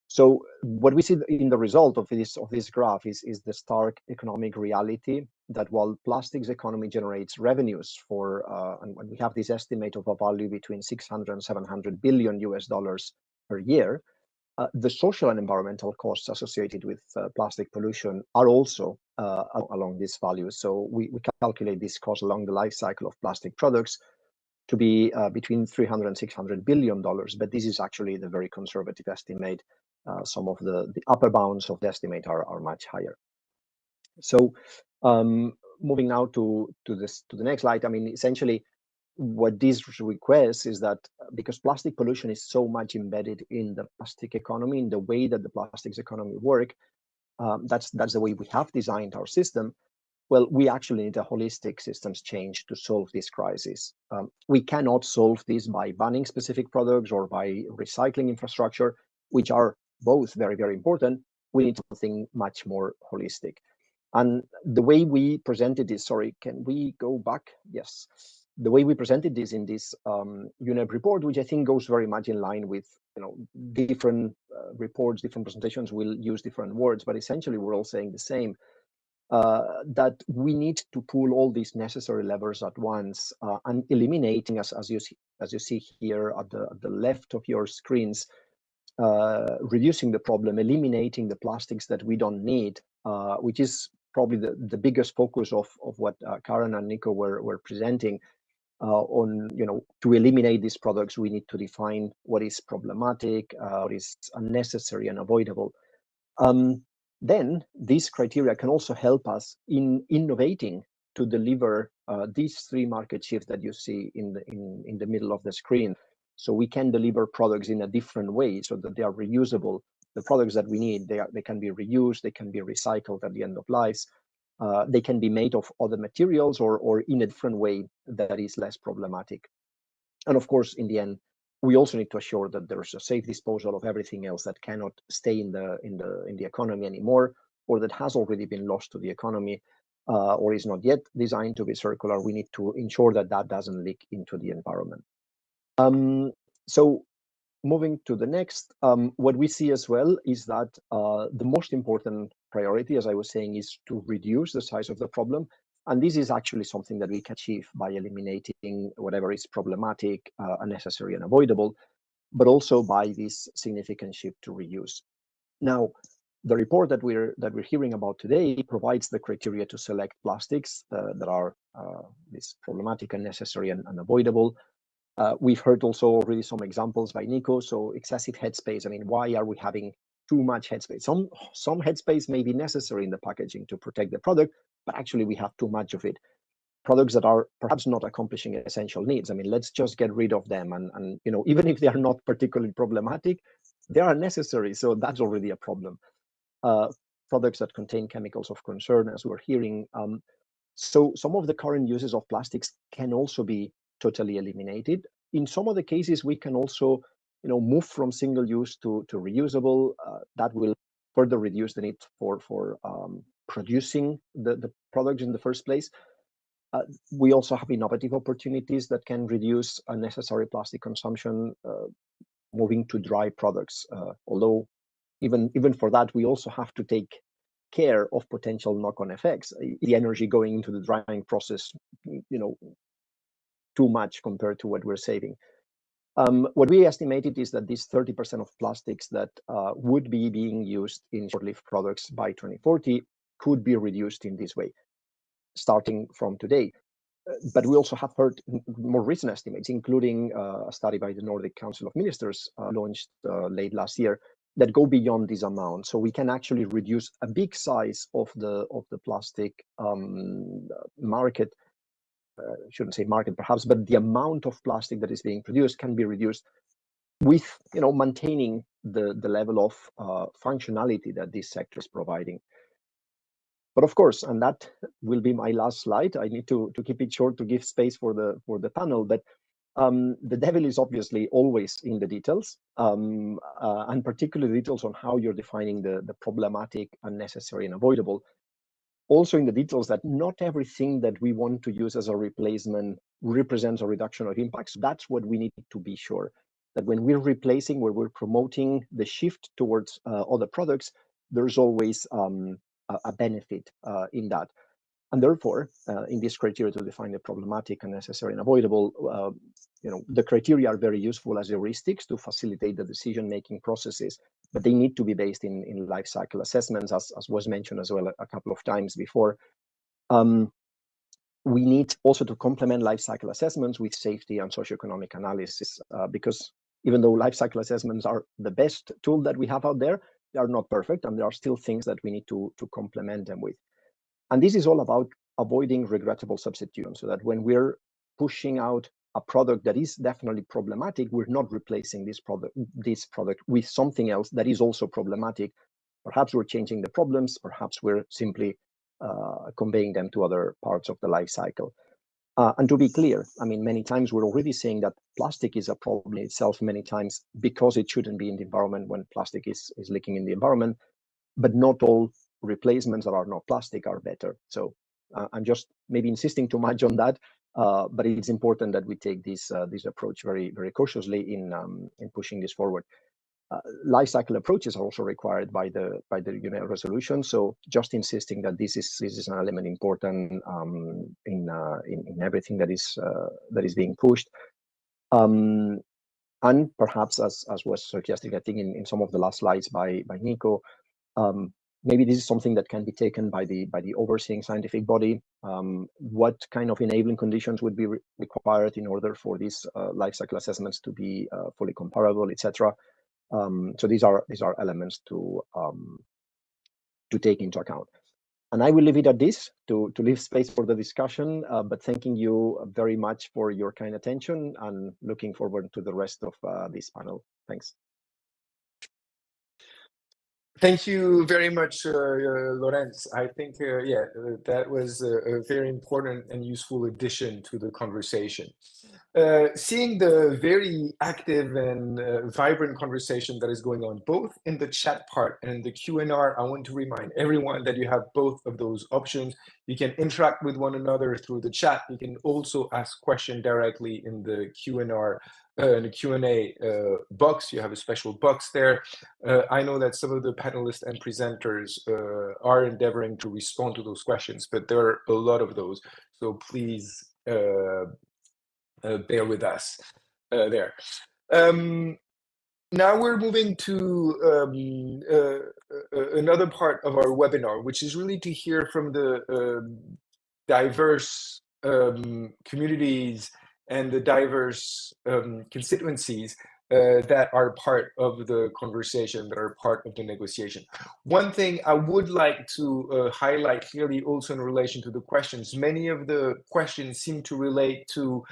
So what we see in the result of this graph is the stark economic reality that while plastics economy generates revenues for, and we have this estimate of a value between 600 and 700 billion US dollars per year, the social and environmental costs associated with plastic pollution are also along these values. So we calculate this cost along the life cycle of plastic products to be between 300 and 600 billion dollars, but this is actually the very conservative estimate. Some of the upper bounds of the estimate are much higher. So moving now to the next slide, I mean, essentially what this requests is that because plastic pollution is so much embedded in the plastic economy, in the way that the plastics economy work, that's the way we have designed our system. Well, we actually need a holistic systems change to solve this crisis. We cannot solve this by banning specific products or by recycling infrastructure, which are both very, very important. We need something much more holistic. And the way we presented this, sorry, can we go back? Yes. The way we presented this in this UNEP report, which I think goes very much in line with, different reports, different presentations will use different words, but essentially we're all saying the same. That we need to pull all these necessary levers at once and eliminating, as you see here at the left of your screens, reducing the problem, eliminating the plastics that we don't need, which is probably the biggest focus of what Karen and Nico were presenting. To eliminate these products, we need to define what is problematic, what is unnecessary and avoidable. Then these criteria can also help us in innovating to deliver these three market shifts that you see in the middle of the screen. So we can deliver products in a different way so that they are reusable. The products that we need, they can be reused, they can be recycled at the end of lives. They can be made of other materials or in a different way that is less problematic. And of course, in the end, we also need to assure that there's a safe disposal of everything else that cannot stay in the economy anymore, or that has already been lost to the economy, or is not yet designed to be circular. We need to ensure that that doesn't leak into the environment. So moving to the next, what we see as well is that the most important priority, as I was saying, is to reduce the size of the problem. And this is actually something that we can achieve by eliminating whatever is problematic, unnecessary, and avoidable, but also by this significant shift to reuse. Now, the report that we're hearing about today provides the criteria to select plastics that are this problematic, unnecessary, and unavoidable. We've heard also already some examples by Nico. So excessive headspace. I mean, why are we having too much headspace? Some headspace may be necessary in the packaging to protect the product, but actually we have too much of it. Products that are perhaps not accomplishing essential needs. I mean, let's just get rid of them. And even if they are not particularly problematic, they are necessary. So that's already a problem. Products that contain chemicals of concern, as we're hearing. So some of the current uses of plastics can also be totally eliminated. In some of the cases, we can also, move from single use to reusable. That will further reduce the need for producing the products in the first place. We also have innovative opportunities that can reduce unnecessary plastic consumption, moving to dry products. Although even for that, we also have to take care of potential knock-on effects. The energy going into the drying process, too much compared to what we're saving. What we estimated is that this 30% of plastics that would be being used in short-lived products by 2040 could be reduced in this way, starting from today. But we also have heard more recent estimates, including a study by the Nordic Council of Ministers launched late last year, that go beyond this amount. So we can actually reduce a big size of the plastic market. Shouldn't say market perhaps, but the amount of plastic that is being produced can be reduced with maintaining the level of functionality that this sector is providing. But of course, and that will be my last slide, I need to keep it short to give space for the panel, but the devil is obviously always in the details, and particularly details on how you're defining the problematic, unnecessary, and avoidable. Also in the details that not everything that we want to use as a replacement represents a reduction of impacts. That's what we need to be sure, that when we're replacing, where we're promoting the shift towards other products, there's always a benefit in that. And therefore, in this criteria to define the problematic, unnecessary, and avoidable, the criteria are very useful as heuristics to facilitate the decision-making processes, but they need to be based in life cycle assessments, as was mentioned as well a couple of times before. We need also to complement life cycle assessments with safety and socioeconomic analysis, because even though life cycle assessments are the best tool that we have out there, they are not perfect, and there are still things that we need to complement them with. And this is all about avoiding regrettable substitution, so that when we're pushing out a product that is definitely problematic, we're not replacing this product with something else that is also problematic. Perhaps we're changing the problems, perhaps we're simply conveying them to other parts of the life cycle. And to be clear, I mean, many times we're already saying that plastic is a problem in itself many times because it shouldn't be in the environment when plastic is leaking in the environment, but not all replacements that are not plastic are better. So I'm just maybe insisting too much on that, but it's important that we take this approach very, very cautiously in pushing this forward. Life cycle approaches are also required by the UN resolution. So just insisting that this is an element important in everything that is being pushed. And perhaps as was suggested, I think in some of the last slides by Nico, maybe this is something that can be taken by the overseeing scientific body. What kind of enabling conditions would be required in order for these life cycle assessments to be fully comparable, etc. So these are elements to take into account. And I will leave it at this to leave space for the discussion, but thanking you very much for your kind attention and looking forward to the rest of this panel. Thanks. Thank you very much, Lorenz. I think, that was a very important and useful addition to the conversation. Seeing the very active and vibrant conversation that is going on, both in the chat part and in the Q&R, I want to remind everyone that you have both of those options. You can interact with one another through the chat. You can also ask questions directly in the Q&R. In the Q&A box, you have a special box there. I know that some of the panelists and presenters are endeavoring to respond to those questions, but there are a lot of those. So please bear with us there. Now we're moving to another part of our webinar, which is really to hear from the diverse communities and the diverse constituencies that are part of the conversation, that are part of the negotiation. One thing I would like to highlight clearly also in relation to the questions, many of the questions seem to relate to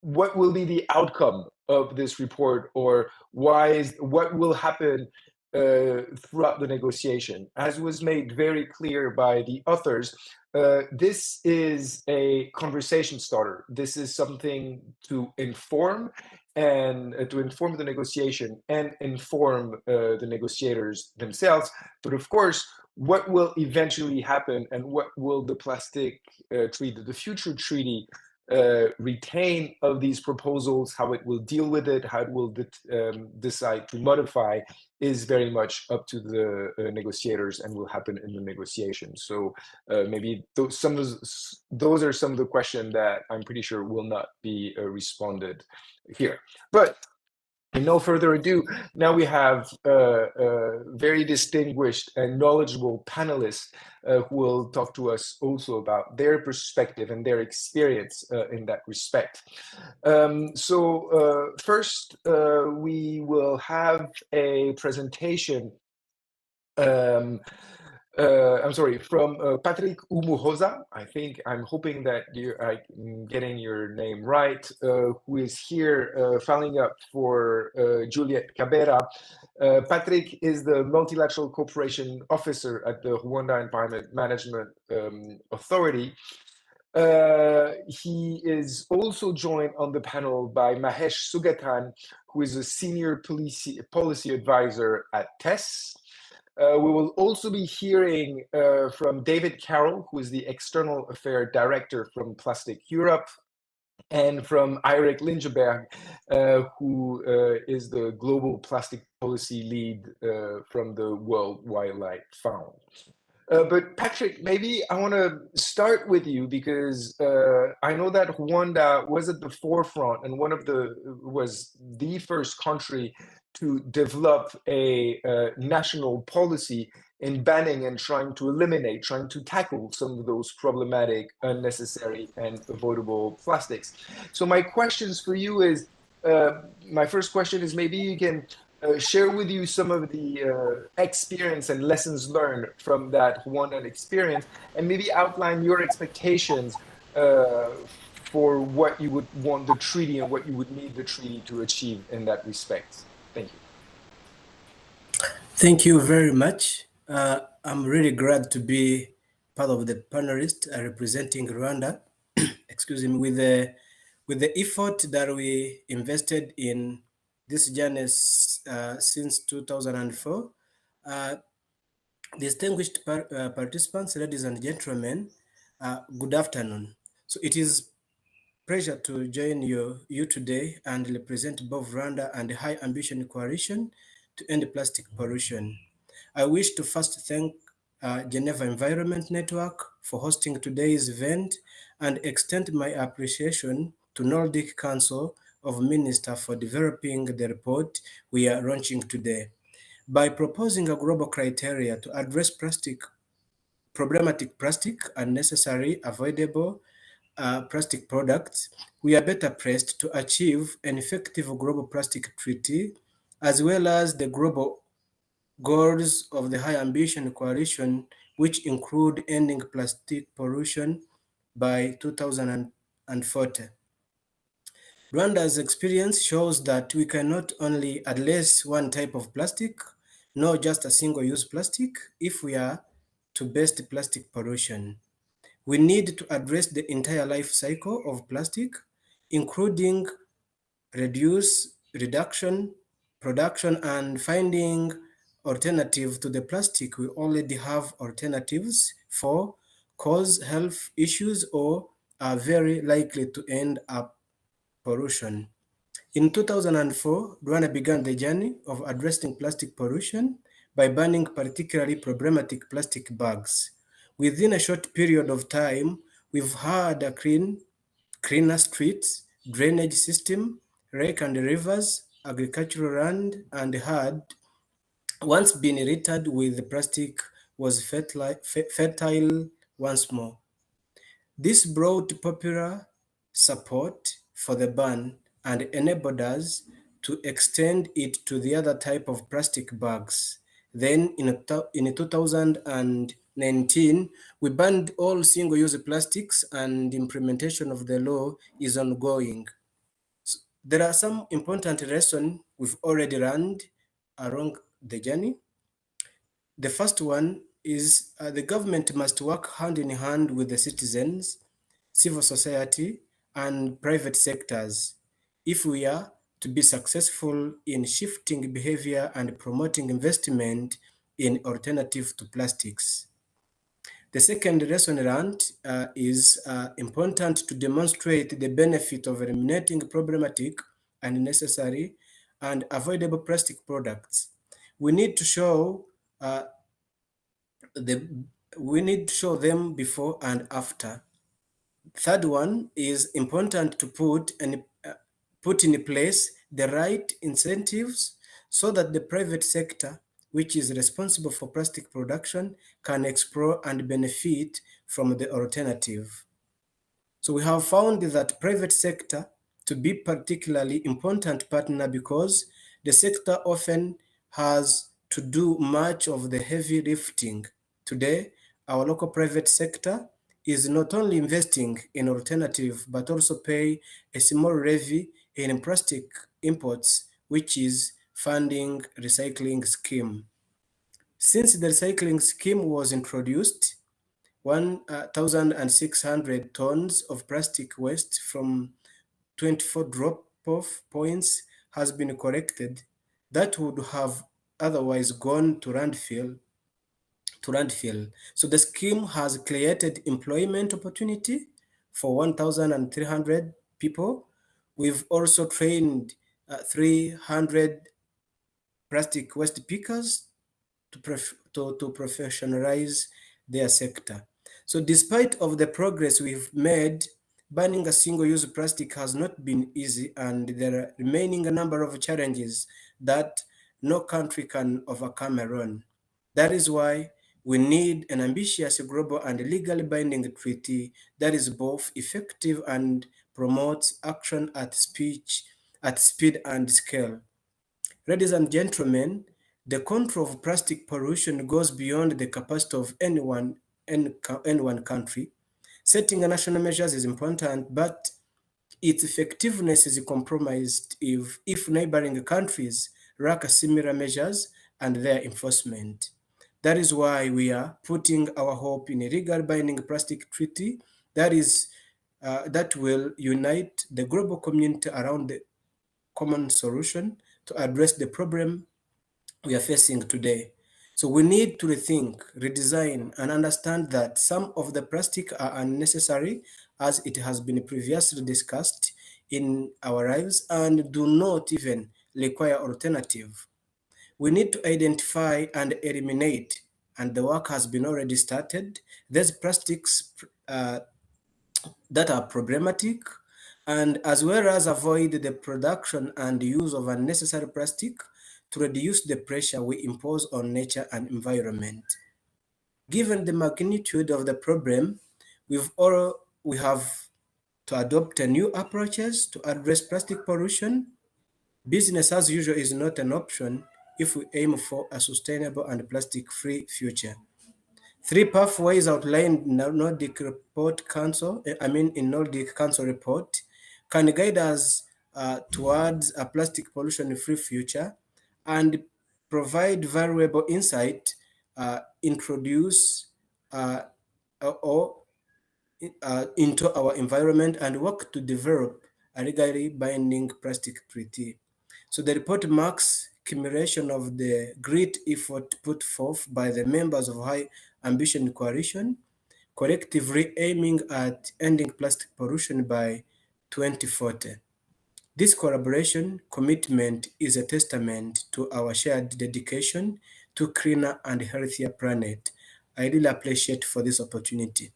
what will be the outcome of this report, or what will happen throughout the negotiation. As was made very clear by the authors, this is a conversation starter. This is something to inform and to inform the negotiation and inform the negotiators themselves. But of course, what will eventually happen and what will the plastic treaty, the future treaty, retain of these proposals, how it will deal with it, how it will decide to modify, is very much up to the negotiators and will happen in the negotiation. So maybe those are some of the questions that I'm pretty sure will not be responded here. But in no further ado, now we have very distinguished and knowledgeable panelists who will talk to us also about their perspective and their experience in that respect. So first, we will have a presentation I'm sorry, from Patrick Umuhoza. I think I'm hoping that I'm getting your name right, who is here following up for Juliette Cabera. Patrick is the Multilateral Cooperation Officer at the Rwanda Environment Management Authority. He is also joined on the panel by Mahesh Sugatan, who is a Senior Policy Advisor at TESS. We will also be hearing from David Carroll, who is the External Affairs Director from Plastic Europe, and from Eirik Lindeberg, who is the Global Plastic Policy Lead from the World Wildlife Fund. But Patrick, maybe I want to start with you because I know that Rwanda was at the forefront and was the first country to develop a national policy in banning and trying to tackle some of those problematic, unnecessary, and avoidable plastics. So my questions for you is, my first question is maybe you can share with you some of the experience and lessons learned from that Rwandan experience, and maybe outline your expectations for what you would want the treaty and what you would need the treaty to achieve in that respect. Thank you. Thank you very much. I'm really glad to be part of the panelists representing Rwanda. Excuse me, with the effort that we invested in this journey since 2004. Distinguished participants, ladies and gentlemen, good afternoon. So it is pleasure to join you today and represent both Rwanda and the High Ambition Coalition to end plastic pollution. I wish to first thank Geneva Environment Network for hosting today's event and extend my appreciation to Nordic Council of Ministers for developing the report we are launching today. By proposing a global criteria to address problematic plastic, unnecessary, avoidable plastic products, we are better placed to achieve an effective global plastic treaty, as well as the global goals of the High Ambition Coalition, which include ending plastic pollution by 2040. Rwanda's experience shows that we cannot only address one type of plastic, nor just a single-use plastic, if we are to best plastic pollution. We need to address the entire life cycle of plastic, including reduction, production, and finding alternative to the plastic we already have alternatives for, cause health issues, or are very likely to end up pollution. In 2004, Rwanda began the journey of addressing plastic pollution by banning particularly problematic plastic bags. Within a short period of time, we've had a cleaner streets, drainage system, lake and rivers, agricultural land, and had once been littered with plastic was fertile once more. This brought popular support for the ban and enabled us to extend it to the other type of plastic bags. Then in 2019, we banned all single-use plastics, and implementation of the law is ongoing. So there are some important lessons we've already learned along the journey. The first one is the government must work hand in hand with the citizens, civil society, and private sectors if we are to be successful in shifting behavior and promoting investment in alternatives to plastics. The second lesson learned is important to demonstrate the benefit of eliminating problematic, unnecessary, and avoidable plastic products. We need to show them before and after. Third one is important to put in place the right incentives so that the private sector, which is responsible for plastic production, can explore and benefit from the alternative. So we have found that private sector to be particularly important partner because the sector often has to do much of the heavy lifting Today, our local private sector is not only investing in alternative, but also pay a small levy in plastic imports, which is funding recycling scheme. Since the recycling scheme was introduced, 1,600 tons of plastic waste from 24 drop-off points has been collected that would have otherwise gone to landfill. So the scheme has created employment opportunity for 1,300 people. We've also trained 300 plastic waste pickers to professionalize their sector. So despite of the progress we've made, banning a single-use plastic has not been easy, and there are remaining a number of challenges that no country can overcome alone. That is why we need an ambitious global and legally binding treaty that is both effective and promotes action at speed and scale. Ladies and gentlemen, the control of plastic pollution goes beyond the capacity of any one country. Setting national measures is important, but its effectiveness is compromised if neighboring countries lack similar measures and their enforcement. That is why we are putting our hope in a legal binding plastic treaty that will unite the global community around the common solution to address the problem we are facing today. So we need to rethink, redesign, and understand that some of the plastic are unnecessary, as it has been previously discussed in our lives, and do not even require alternative. We need to identify and eliminate, and the work has been already started, these plastics that are problematic, and as well as avoid the production and use of unnecessary plastic to reduce the pressure we impose on nature and environment. Given the magnitude of the problem, we have to adopt new approaches to address plastic pollution. Business as usual is not an option if we aim for a sustainable and plastic-free future. 3 pathways outlined in Nordic Council report can guide us towards a plastic pollution-free future and provide valuable insight, introduce into our environment, and work to develop a legally binding plastic treaty. So the report marks accumulation of the great effort put forth by the members of High Ambition Coalition, collectively aiming at ending plastic pollution by 2040. This collaboration commitment is a testament to our shared dedication to a cleaner and healthier planet. I really appreciate for this opportunity.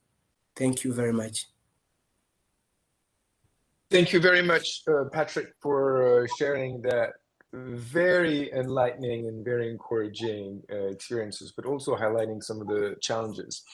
Thank you very much. Thank you very much, Patrick, for sharing that very enlightening and very encouraging experiences, but also highlighting some of the challenges.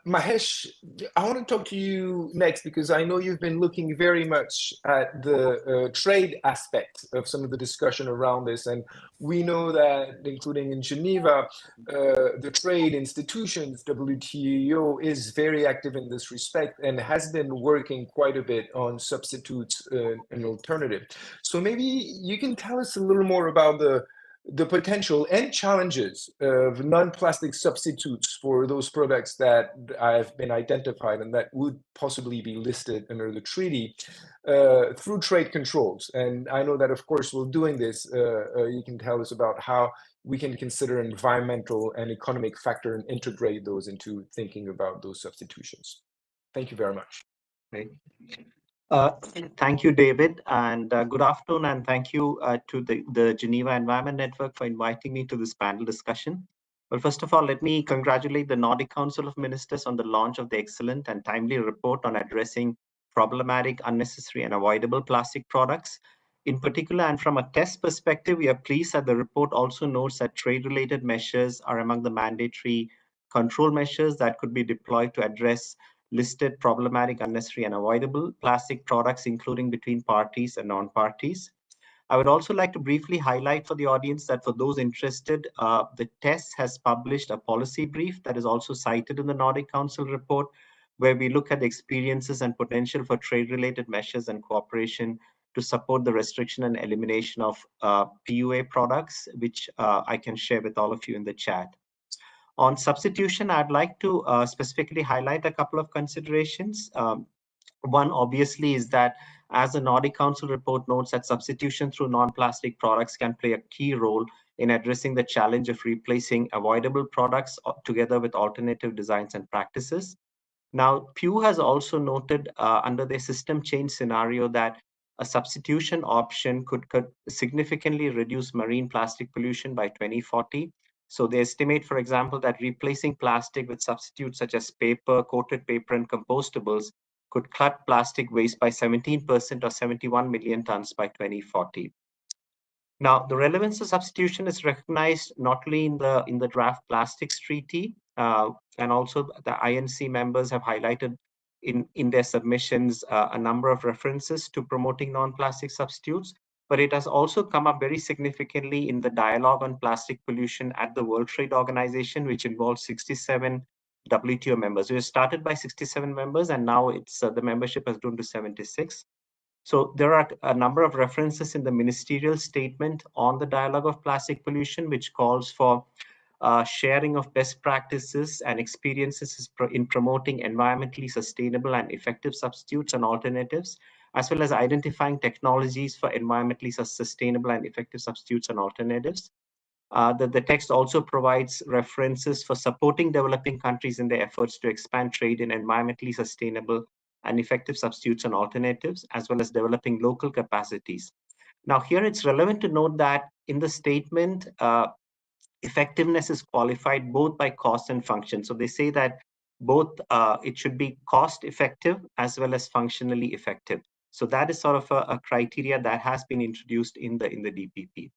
Mahesh, I want to talk to you next because I know you've been looking very much at the trade aspect of some of the discussion around this. And we know that, including in Geneva, the trade institutions, WTO, is very active in this respect and has been working quite a bit on substitutes and alternative. So maybe you can tell us a little more about the potential and challenges of non-plastic substitutes for those products that have been identified and that would possibly be listed under the treaty through trade controls. And I know that, of course, while doing this, you can tell us about how we can consider environmental and economic factor and integrate those into thinking about those substitutions. Thank you very much. Okay. Thank you, David, and good afternoon, and thank you to the Geneva Environment Network for inviting me to this panel discussion. Well, first of all, let me congratulate the Nordic Council of Ministers on the launch of the excellent and timely report on addressing problematic, unnecessary, and avoidable plastic products. In particular, and from a test perspective, we are pleased that the report also notes that trade-related measures are among the mandatory control measures that could be deployed to address listed problematic, unnecessary, and avoidable plastic products, including between parties and non-parties. I would also like to briefly highlight for the audience that for those interested, the TESS has published a policy brief that is also cited in the Nordic Council report, where we look at the experiences and potential for trade-related measures and cooperation to support the restriction and elimination of PUA products, which I can share with all of you in the chat. On substitution, I'd like to specifically highlight a couple of considerations. One, obviously, is that as the Nordic Council report notes that substitution through non-plastic products can play a key role in addressing the challenge of replacing avoidable products together with alternative designs and practices. Now, Pew has also noted under their system change scenario that a substitution option could significantly reduce marine plastic pollution by 2040. So they estimate, for example, that replacing plastic with substitutes such as paper, coated paper, and compostables could cut plastic waste by 17% or 71 million tons by 2040. Now, the relevance of substitution is recognized not only in the draft plastics treaty, and also the INC members have highlighted in their submissions a number of references to promoting non-plastic substitutes, but it has also come up very significantly in the dialogue on plastic pollution at the World Trade Organization, which involves 67 WTO members. We started by 67 members, and now it's the membership has grown to 76. So there are a number of references in the ministerial statement on the dialogue of plastic pollution, which calls for sharing of best practices and experiences in promoting environmentally sustainable and effective substitutes and alternatives, as well as identifying technologies for environmentally sustainable and effective substitutes and alternatives. The text also provides references for supporting developing countries in their efforts to expand trade in environmentally sustainable and effective substitutes and alternatives, as well as developing local capacities. Now, here it's relevant to note that in the statement, effectiveness is qualified both by cost and function. So they say that both it should be cost effective as well as functionally effective. So that is sort of a criteria that has been introduced in the DPP.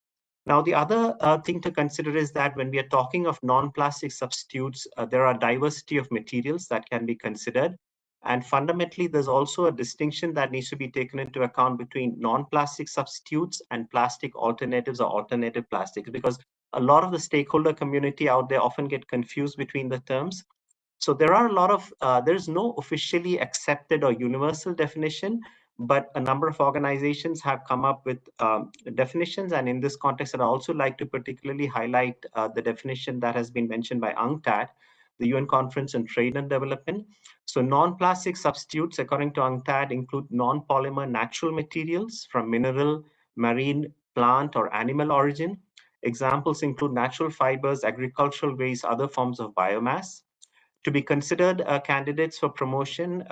Now, the other thing to consider is that when we are talking of non-plastic substitutes, there are diversity of materials that can be considered. And fundamentally, there's also a distinction that needs to be taken into account between non-plastic substitutes and plastic alternatives or alternative plastics, because a lot of the stakeholder community out there often get confused between the terms. So there are a lot of, there's no officially accepted or universal definition, but a number of organizations have come up with definitions. And in this context, I'd also like to particularly highlight the definition that has been mentioned by UNCTAD, the UN Conference on Trade and Development. So non-plastic substitutes, according to UNCTAD, include non-polymer natural materials from mineral, marine, plant, or animal origin. Examples include natural fibers, agricultural waste, other forms of biomass. To be considered candidates for promotion,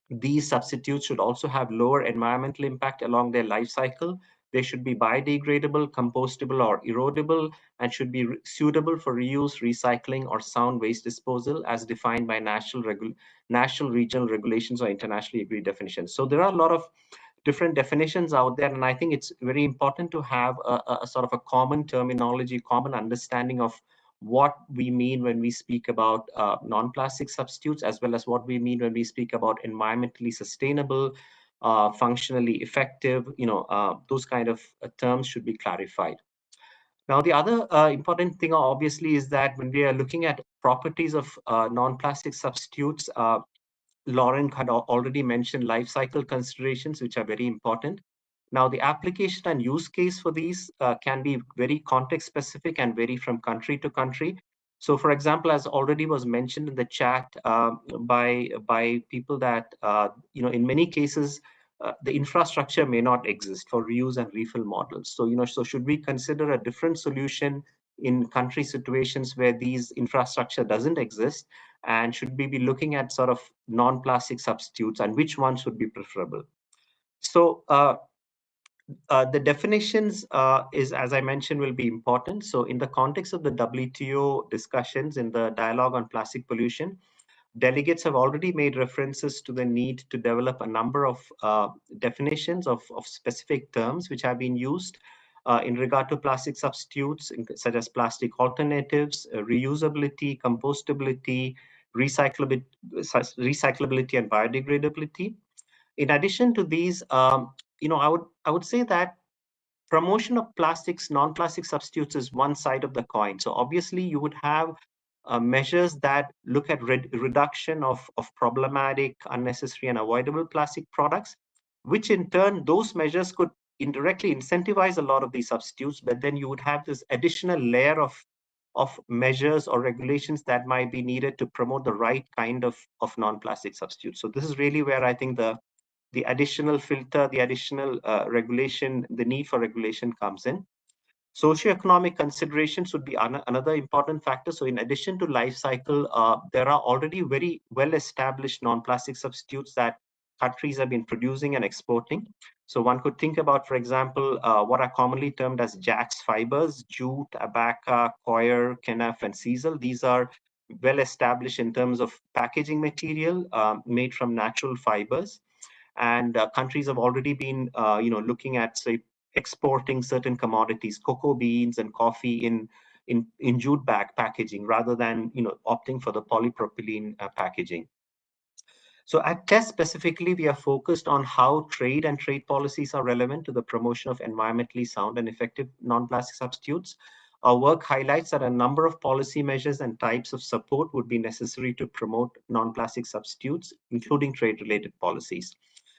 these substitutes should also have lower environmental impact along their life cycle. They should be biodegradable, compostable, or erodible, and should be suitable for reuse, recycling, or sound waste disposal as defined by national, regional regulations or internationally agreed definitions. So there are a lot of different definitions out there, and I think it's very important to have a sort of a common terminology, common understanding of what we mean when we speak about non-plastic substitutes, as well as what we mean when we speak about environmentally sustainable, functionally effective, those kind of terms should be clarified. Now, the other important thing, obviously, is that when we are looking at properties of non-plastic substitutes, Lauren had already mentioned life cycle considerations, which are very important. Now, the application and use case for these can be very context specific and vary from country to country. So, for example, as already was mentioned in the chat by people that, in many cases, the infrastructure may not exist for reuse and refill models. So, so should we consider a different solution in country situations where these infrastructure doesn't exist? And should we be looking at sort of non-plastic substitutes, and which ones would be preferable? So the definitions is, as I mentioned, will be important. So in the context of the WTO discussions in the dialogue on plastic pollution, delegates have already made references to the need to develop a number of definitions of specific terms which have been used in regard to plastic substitutes, such as plastic alternatives, reusability, compostability, recyclability, and biodegradability. In addition to these, I would say that promotion of plastics, non-plastic substitutes is one side of the coin. So obviously you would have measures that look at reduction of problematic, unnecessary, and avoidable plastic products, which in turn, those measures could indirectly incentivize a lot of these substitutes, but then you would have this additional layer of measures or regulations that might be needed to promote the right kind of non-plastic substitutes. So this is really where I think the additional filter, the additional regulation, the need for regulation comes in. Socioeconomic considerations would be another important factor. So in addition to life cycle, there are already very well-established non-plastic substitutes that countries have been producing and exporting. So one could think about, for example, what are commonly termed as JAX fibers: jute, abaca, coir, kenaf, and sisal. These are well-established in terms of packaging material made from natural fibers. And countries have already been, looking at, say, exporting certain commodities, cocoa beans and coffee in jute bag packaging, rather than opting for the polypropylene packaging. So at TEST specifically, we are focused on how trade and trade policies are relevant to the promotion of environmentally sound and effective non-plastic substitutes. Our work highlights that a number of policy measures and types of support would be necessary to promote non-plastic substitutes, including trade-related policies.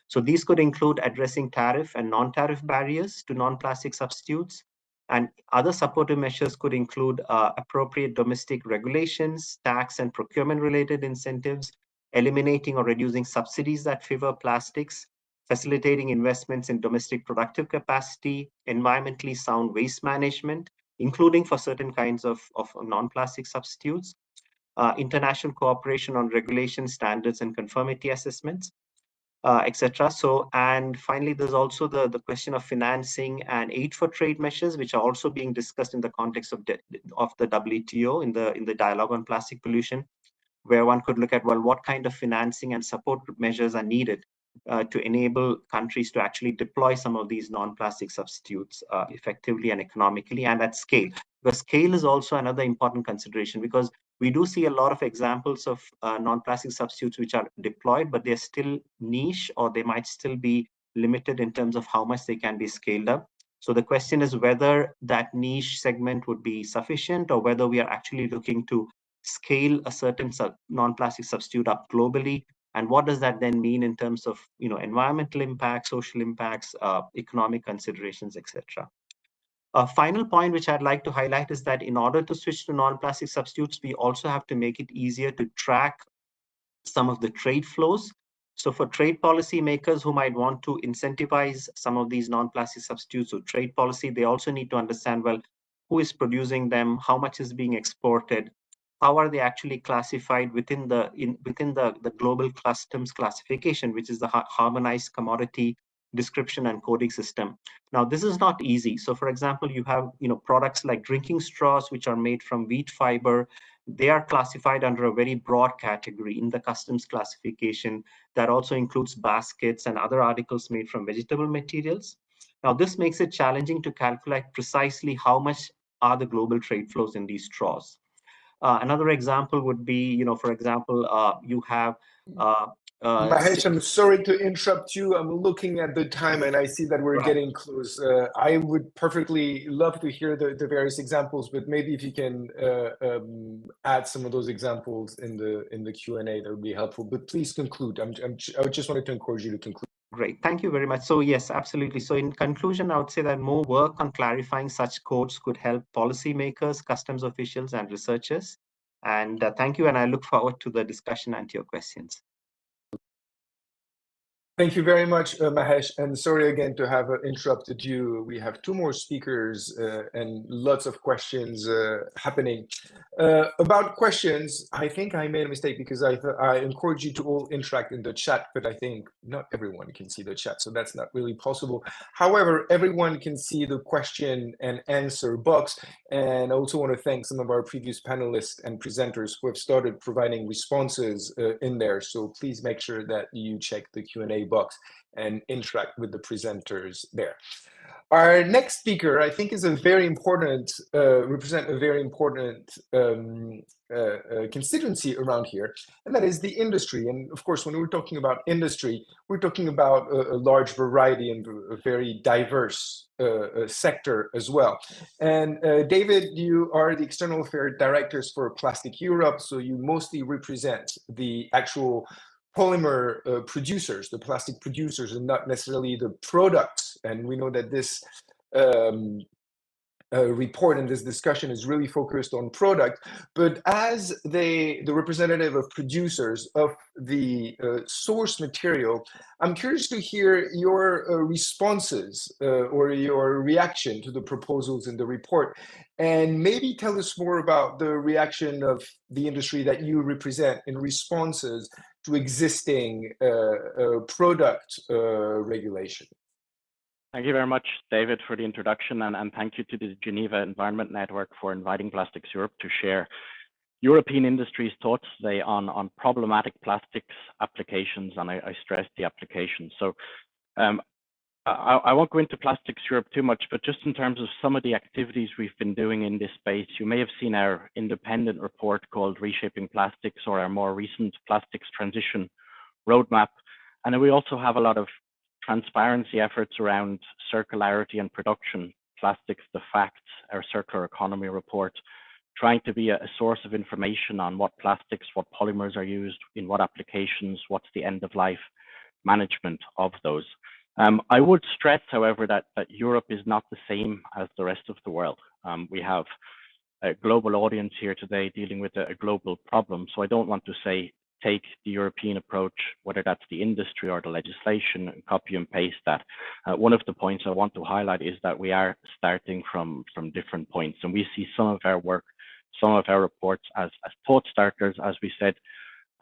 So these could include addressing tariff and non-tariff barriers to non-plastic substitutes, and other supportive measures could include appropriate domestic regulations, tax and procurement-related incentives, eliminating or reducing subsidies that favor plastics, facilitating investments in domestic productive capacity, environmentally sound waste management, including for certain kinds of non-plastic substitutes, international cooperation on regulation standards and conformity assessments, etc. So, and finally, there's also the question of financing and aid for trade measures, which are also being discussed in the context of the WTO in the dialogue on plastic pollution, where one could look at, well, what kind of financing and support measures are needed to enable countries to actually deploy some of these non-plastic substitutes effectively and economically and at scale. Because scale is also another important consideration, because we do see a lot of examples of non-plastic substitutes which are deployed, but they're still niche, or they might still be limited in terms of how much they can be scaled up. So the question is whether that niche segment would be sufficient, or whether we are actually looking to scale a certain non-plastic substitute up globally. And what does that then mean in terms of environmental impacts, social impacts, economic considerations, etc. A final point which I'd like to highlight is that in order to switch to non-plastic substitutes, we also have to make it easier to track some of the trade flows. So for trade policy makers who might want to incentivize some of these non-plastic substitutes or trade policy, they also need to understand, well, who is producing them, how much is being exported, how are they actually classified within the global customs classification, which is the harmonized commodity description and coding system. Now, this is not easy. So for example, you have products like drinking straws, which are made from wheat fiber. They are classified under a very broad category in the customs classification that also includes baskets and other articles made from vegetable materials. Now, this makes it challenging to calculate precisely how much are the global trade flows in these straws. Another example would be, for example, you have Mahesh, I'm sorry to interrupt you. I'm looking at the time and I see that we're getting close. I would perfectly love to hear the various examples, but maybe if you can add some of those examples in the Q&A, that would be helpful. But please conclude. I just wanted to encourage you to conclude. Great, thank you very much. So yes, absolutely. So in conclusion, I would say that more work on clarifying such codes could help policymakers, customs officials, and researchers. And thank you, and I look forward to the discussion and to your questions. Thank you very much, Mahesh, and sorry again to have interrupted you. We have two more speakers and lots of questions happening. About questions, I think I made a mistake because I encourage you to all interact in the chat, but I think not everyone can see the chat, so that's not really possible. However, everyone can see the question and answer box, and I also want to thank some of our previous panelists and presenters who have started providing responses in there, so please make sure that you check the Q&A box and interact with the presenters there. Our next speaker, I think, is a very important, represent a very important constituency around here, and that is the industry. And of course, when we're talking about industry, we're talking about a large variety and a very diverse sector as well. And David, you are the External Affairs Directors for Plastic Europe, so you mostly represent the actual polymer producers, the plastic producers, and not necessarily the products. And we know that this report and this discussion is really focused on product, but as the representative of producers of the source material, I'm curious to hear your responses or your reaction to the proposals in the report, and maybe tell us more about the reaction of the industry that you represent in responses to existing product regulation. Thank you very much, David, for the introduction, and thank you to the Geneva Environment Network for inviting Plastics Europe to share European industry's thoughts today on problematic plastics applications, and I stress the applications. So I won't go into Plastics Europe too much, but just in terms of some of the activities we've been doing in this space, you may have seen our independent report called Reshaping Plastics, or our more recent Plastics Transition Roadmap. And we also have a lot of transparency efforts around circularity and production, Plastics, the Facts, our circular economy report, trying to be a source of information on what plastics, what polymers are used, in what applications, what's the end of life management of those. I would stress, however, that Europe is not the same as the rest of the world. We have a global audience here today dealing with a global problem. So I don't want to say, take the European approach, whether that's the industry or the legislation, and copy and paste that. One of the points I want to highlight is that we are starting from different points, and we see some of our work, some of our reports as thought starters, as we said,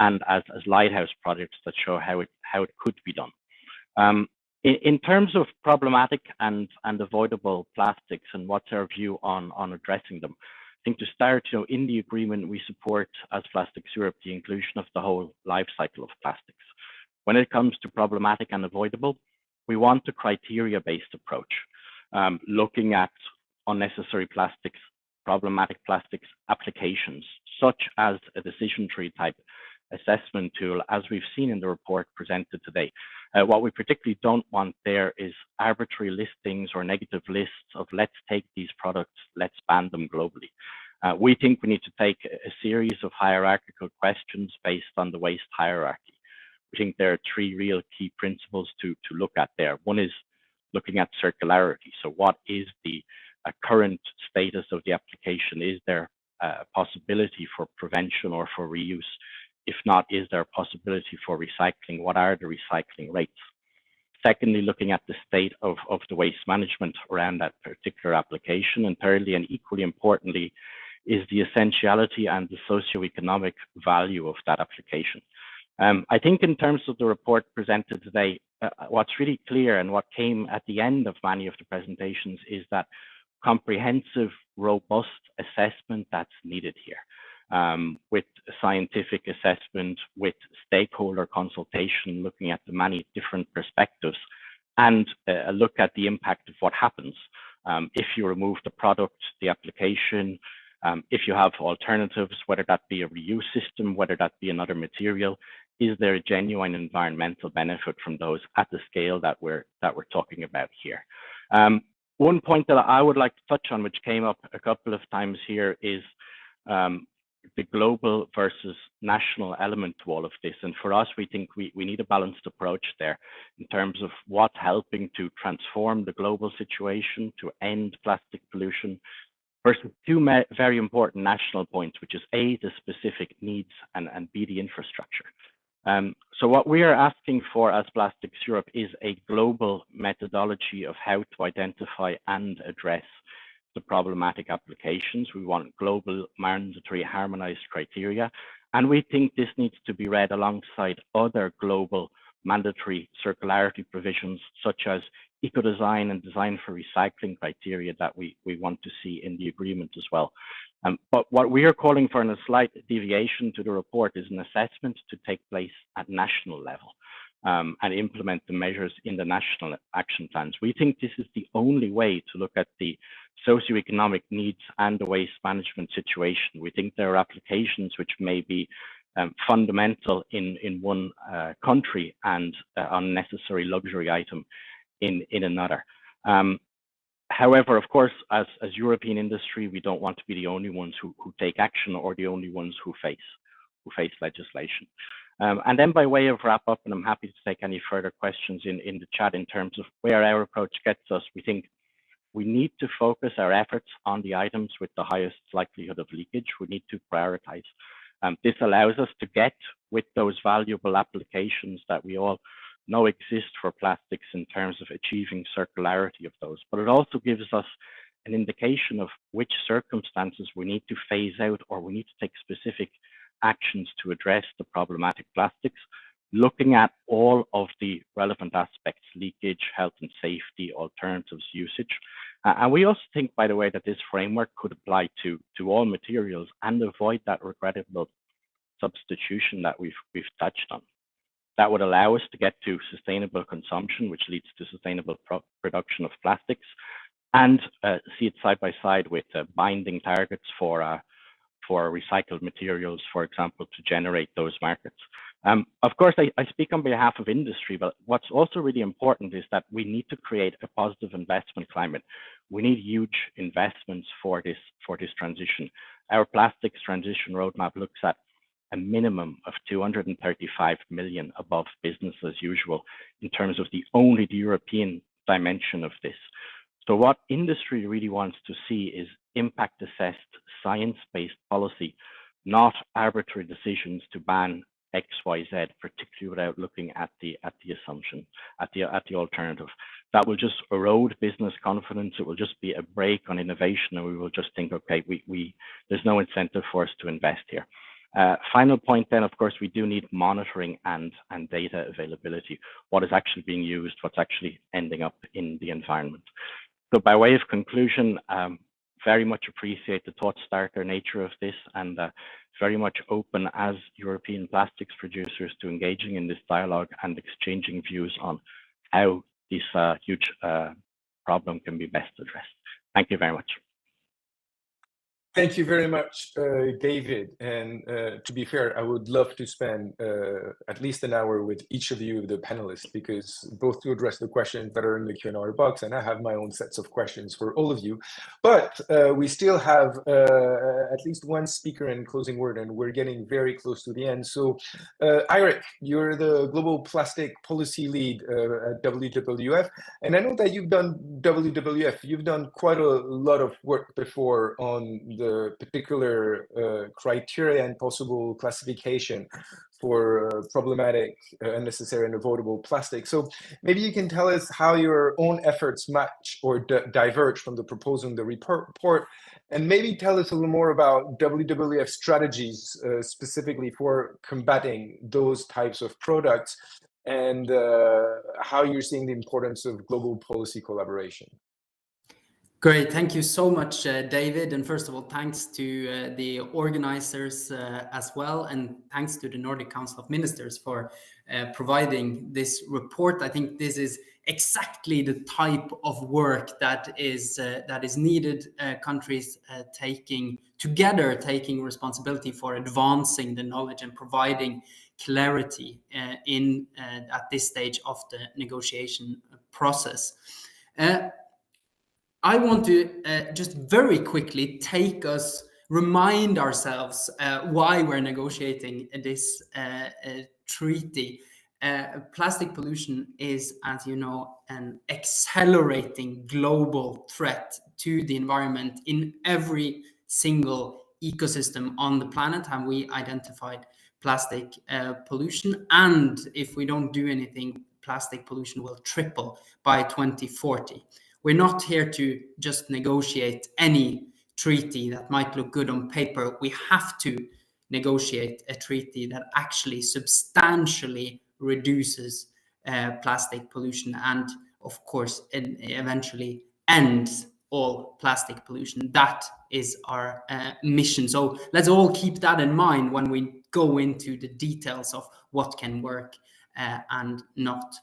and as lighthouse projects that show how it could be done. In terms of problematic and avoidable plastics and what's our view on addressing them, I think to start, in the agreement, we support, as Plastics Europe, the inclusion of the whole life cycle of plastics. When it comes to problematic and avoidable, we want a criteria-based approach, looking at unnecessary plastics, problematic plastics applications, such as a decision tree type assessment tool, as we've seen in the report presented today. What we particularly don't want there is arbitrary listings or negative lists of let's take these products, let's ban them globally. We think we need to take a series of hierarchical questions based on the waste hierarchy. We think there are three real key principles to look at there. One is looking at circularity. So what is the current status of the application? Is there a possibility for prevention or for reuse? If not, is there a possibility for recycling? What are the recycling rates? Secondly, looking at the state of the waste management around that particular application. And thirdly, and equally importantly, is the essentiality and the socioeconomic value of that application. I think in terms of the report presented today, what's really clear and what came at the end of many of the presentations is that comprehensive, robust assessment that's needed here. With scientific assessment, with stakeholder consultation, looking at the many different perspectives, and a look at the impact of what happens if you remove the product, the application, if you have alternatives, whether that be a reuse system, whether that be another material. Is there a genuine environmental benefit from those at the scale that we're talking about here? One point that I would like to touch on, which came up a couple of times here, is the global versus national element to all of this. And for us, we think we need a balanced approach there in terms of what's helping to transform the global situation, to end plastic pollution, versus two very important national points, which is A, the specific needs, and B, the infrastructure. So what we are asking for as Plastics Europe is a global methodology of how to identify and address the problematic applications. We want global mandatory harmonized criteria, and we think this needs to be read alongside other global mandatory circularity provisions, such as eco-design and design for recycling criteria that we want to see in the agreement as well. But what we are calling for in a slight deviation to the report is an assessment to take place at national level. and implement the measures in the national action plans. We think this is the only way to look at the socioeconomic needs and the waste management situation. We think there are applications which may be fundamental in one country and unnecessary luxury item in another. However, of course, as European industry, we don't want to be the only ones who take action or the only ones who face legislation. And then by way of wrap up, and I'm happy to take any further questions in the chat in terms of where our approach gets us, we think we need to focus our efforts on the items with the highest likelihood of leakage. We need to prioritize. This allows us to get with those valuable applications that we all know exist for plastics in terms of achieving circularity of those, but it also gives us an indication of which circumstances we need to phase out or we need to take specific actions to address the problematic plastics, looking at all of the relevant aspects: leakage, health and safety, alternatives, usage. And we also think, by the way, that this framework could apply to all materials and avoid that regrettable substitution that we've touched on. That would allow us to get to sustainable consumption, which leads to sustainable production of plastics, and see it side by side with binding targets for recycled materials, for example, to generate those markets. Of course, I speak on behalf of industry, but what's also really important is that we need to create a positive investment climate. We need huge investments for this transition. Our plastics transition roadmap looks at a minimum of 235 million above business as usual in terms of the European dimension of this. So what industry really wants to see is impact assessed, science-based policy, not arbitrary decisions to ban X, Y, Z, particularly without looking at the assumption, at the alternative. That will just erode business confidence. It will just be a brake on innovation, and we will just think, okay, there's no incentive for us to invest here. Final point then, of course, we do need monitoring and data availability. What is actually being used, what's actually ending up in the environment. So by way of conclusion, very much appreciate the thought starter nature of this, and very much open as European plastics producers to engaging in this dialogue and exchanging views on how this huge problem can be best addressed. Thank you very much. Thank you very much, David. And to be fair, I would love to spend at least an hour with each of you, the panelists, because both to address the questions that are in the Q&A box, and I have my own sets of questions for all of you. But we still have at least one speaker and closing word, and we're getting very close to the end. So, Eirik, you're the Global Plastic Policy Lead at WWF. And I know that you've done WWF, you've done quite a lot of work before on the particular criteria and possible classification for problematic, unnecessary and avoidable plastic. So maybe you can tell us how your own efforts match or diverge from the proposal in the report, and maybe tell us a little more about WWF strategies specifically for combating those types of products, and how you're seeing the importance of global policy collaboration. Great, thank you so much, David. And first of all, thanks to the organizers as well, and thanks to the Nordic Council of Ministers for providing this report. I think this is exactly the type of work that is needed. Countries taking responsibility for advancing the knowledge and providing clarity at this stage of the negotiation process. I want to just very quickly remind ourselves why we're negotiating this treaty. Plastic pollution is, as you know, an accelerating global threat to the environment in every single ecosystem on the planet, and we identified plastic pollution. And if we don't do anything, plastic pollution will triple by 2040. We're not here to just negotiate any treaty that might look good on paper. We have to negotiate a treaty that actually substantially reduces plastic pollution and, of course, eventually ends all plastic pollution. That is our mission. So let's all keep that in mind when we go into the details of what can work and not.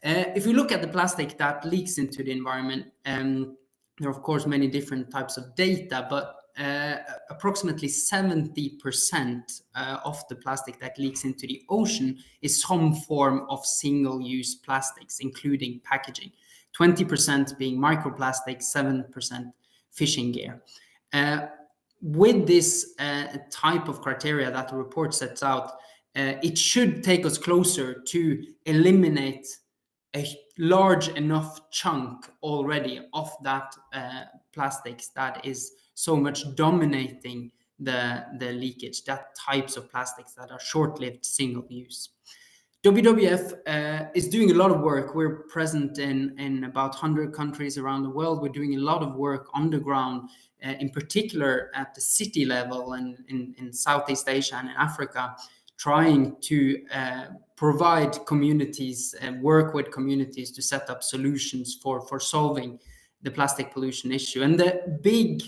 If we look at the plastic that leaks into the environment, there are of course many different types of data, but approximately 70% of the plastic that leaks into the ocean is some form of single-use plastics, including packaging. 20% being microplastics, 7% fishing gear. With this type of criteria that the report sets out, it should take us closer to eliminate a large enough chunk already of that plastics that is so much dominating the leakage, that types of plastics that are short-lived, single-use. WWF is doing a lot of work. We're present in about 100 countries around the world. We're doing a lot of work on the ground, in particular at the city level and in Southeast Asia and in Africa, trying to provide communities and work with communities to set up solutions for solving the plastic pollution issue. And the big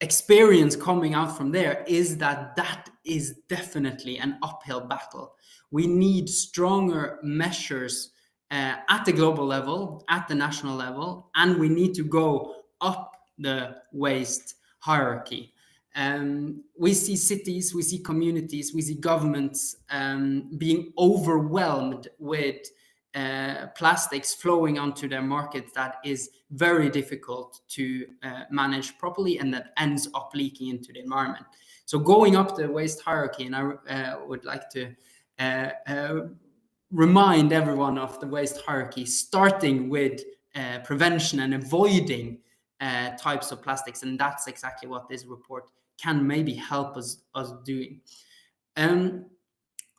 experience coming out from there is that that is definitely an uphill battle. We need stronger measures at the global level, at the national level, and we need to go up the waste hierarchy. We see cities, we see communities, we see governments being overwhelmed with plastics flowing onto their markets that is very difficult to manage properly, and that ends up leaking into the environment. So going up the waste hierarchy, and I would like to remind everyone of the waste hierarchy, starting with prevention and avoiding types of plastics, and that's exactly what this report can maybe help us doing.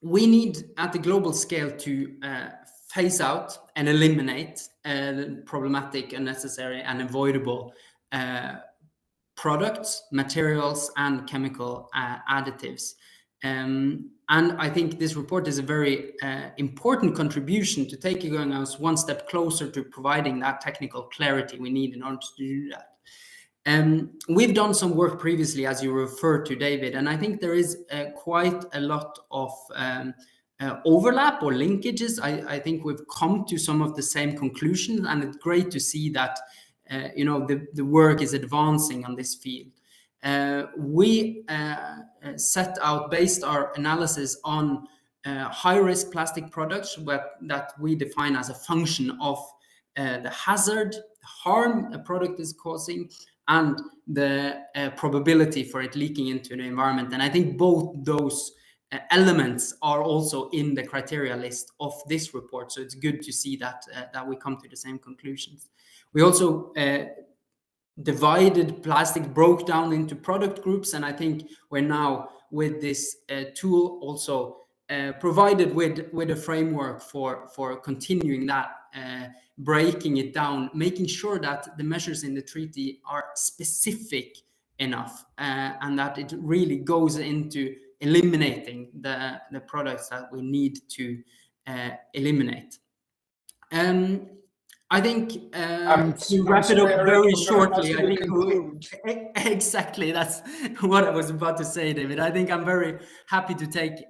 We need at the global scale to phase out and eliminate problematic, unnecessary and avoidable products, materials and chemical additives. And I think this report is a very important contribution to taking us one step closer to providing that technical clarity we need in order to do that. We've done some work previously, as you referred to, David, and I think there is quite a lot of overlap or linkages. I think we've come to some of the same conclusions, and it's great to see that the work is advancing on this field. We set out, based our analysis on high-risk plastic products that we define as a function of the hazard, harm a product is causing, and the probability for it leaking into the environment. And I think both those elements are also in the criteria list of this report. So it's good to see that we come to the same conclusions. We also divided plastic, broke down into product groups, and I think we're now with this tool also provided with a framework for continuing that, breaking it down, making sure that the measures in the treaty are specific enough, and that it really goes into eliminating the products that we need to eliminate. I think to wrap it up very shortly, I think exactly that's what I was about to say, David. I think I'm very happy to take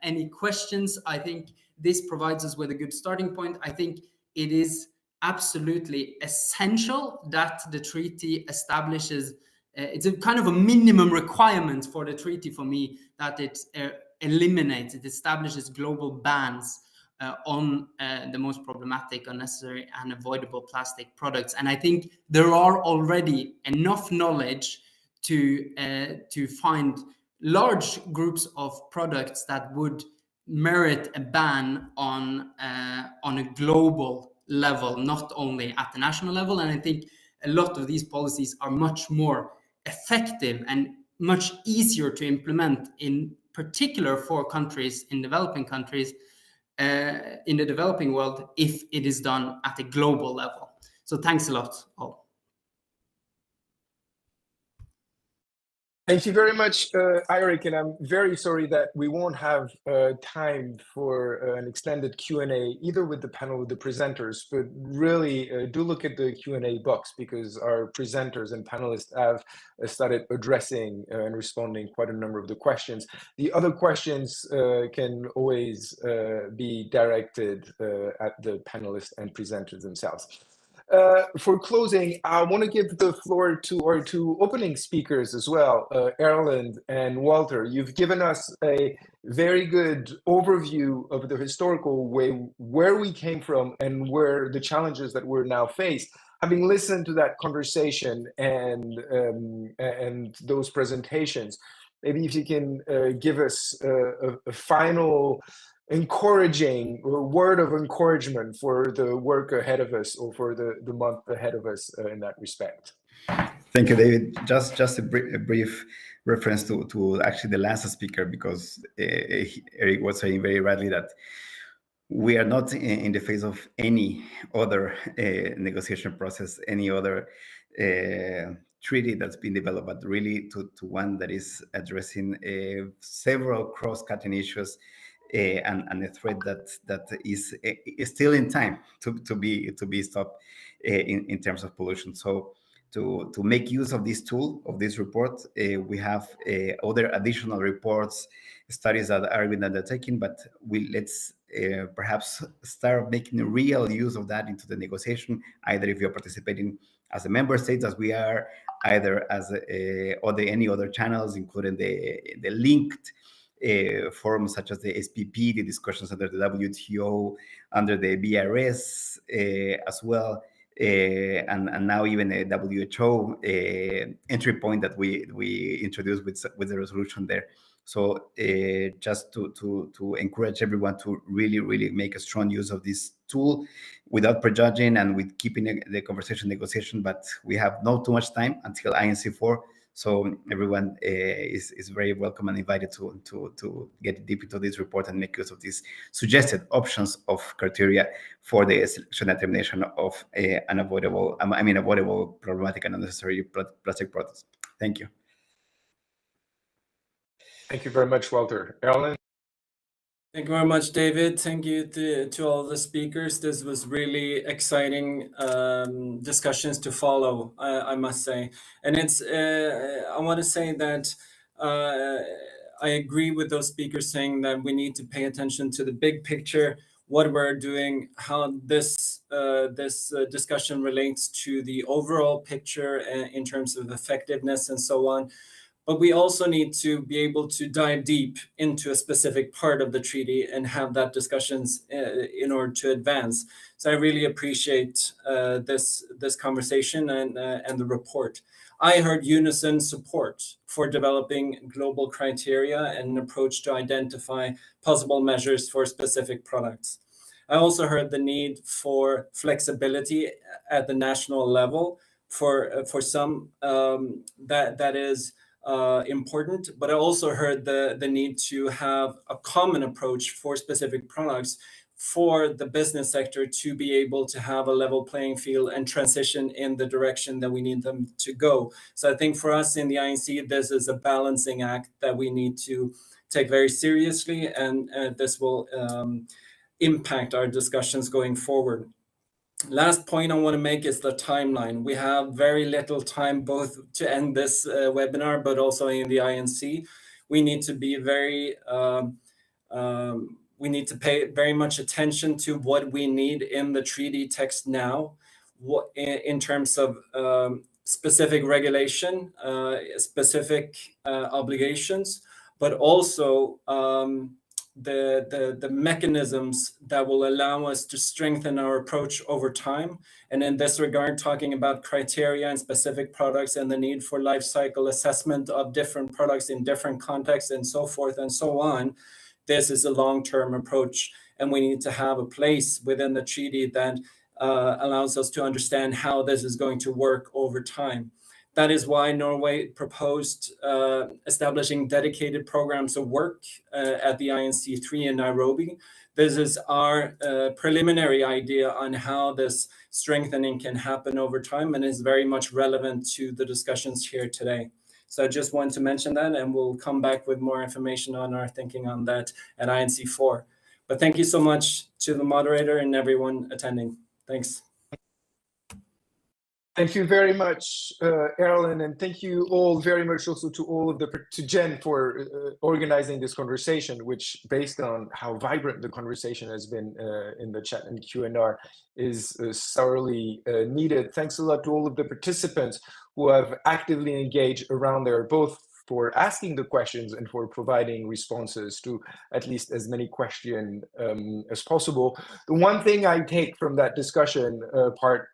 any questions. I think this provides us with a good starting point. I think it is absolutely essential that the treaty establishes, it's a kind of a minimum requirement for the treaty for me, that it eliminates, it establishes global bans on the most problematic, unnecessary and avoidable plastic products. And I think there are already enough knowledge to find large groups of products that would merit a ban on a global level, not only at the national level. And I think a lot of these policies are much more effective and much easier to implement, in particular for countries in developing countries, in the developing world, if it is done at a global level. So thanks a lot all. Thank you very much, Eirik, and I'm very sorry that we won't have time for an extended Q&A, either with the panel or the presenters, but really do look at the Q&A box, because our presenters and panelists have started addressing and responding quite a number of the questions. The other questions can always be directed at the panelists and presenters themselves. For closing, I want to give the floor to our two opening speakers as well, Erland and Walter. You've given us a very good overview of the historical way, where we came from and where the challenges that we're now faced. Having listened to that conversation and those presentations, maybe if you can give us a final encouraging word of encouragement for the work ahead of us, or for the month ahead of us in that respect. Thank you, David. Just a brief reference to actually the last speaker, because Eric was saying very rightly that we are not in the phase of any other negotiation process, any other treaty that's been developed, but really to one that is addressing several cross-cutting issues and a threat that is still in time to be stopped in terms of pollution. So to make use of this tool, of this report, we have other additional reports, studies that are being undertaken, but let's perhaps start making real use of that into the negotiation, either if you're participating as a member state, as we are, either as any other channels, including the linked forums such as the SPP, the discussions under the WTO, under the BRS as well, and now even a WHO entry point that we introduced with the resolution there. So just to encourage everyone to really make a strong use of this tool without prejudging and with keeping the conversation negotiation. But we have not too much time until INC4. So everyone is very welcome and invited to get deep into this report and make use of these suggested options of criteria for the selection and termination of an avoidable, problematic and unnecessary plastic products. Thank you. Thank you very much, Walter. Erland? Thank you very much, David. Thank you to all the speakers. This was really exciting discussions to follow, I must say. And I want to say that I agree with those speakers saying that we need to pay attention to the big picture, what we're doing, how this discussion relates to the overall picture in terms of effectiveness and so on. But we also need to be able to dive deep into a specific part of the treaty and have that discussions in order to advance. So I really appreciate this conversation and the report. I heard unison support for developing global criteria and an approach to identify possible measures for specific products. I also heard the need for flexibility at the national level for some that is important, but I also heard the need to have a common approach for specific products for the business sector to be able to have a level playing field and transition in the direction that we need them to go. So I think for us in the INC, this is a balancing act that we need to take very seriously, and this will impact our discussions going forward. Last point I want to make is the timeline. We have very little time both to end this webinar, but also in the INC. We need to be we need to pay very much attention to what we need in the treaty text now, what in terms of specific regulation, specific obligations, but also the mechanisms that will allow us to strengthen our approach over time. And in this regard, talking about criteria and specific products and the need for life cycle assessment of different products in different contexts and so forth and so on. This is a long-term approach, and we need to have a place within the treaty that allows us to understand how this is going to work over time. That is why Norway proposed establishing dedicated programs of work at the INC3 in Nairobi. This is our preliminary idea on how this strengthening can happen over time, and is very much relevant to the discussions here today. So I just want to mention that, and we'll come back with more information on our thinking on that at INC4. But thank you so much to the moderator and everyone attending. Thanks. Thank you very much, Erlen, and thank you all very much also to Jen for organizing this conversation, which, based on how vibrant the conversation has been in the chat and Q&R, is thoroughly needed. Thanks a lot to all of the participants who have actively engaged around there, both for asking the questions and for providing responses to at least as many questions as possible. The one thing I take from that discussion part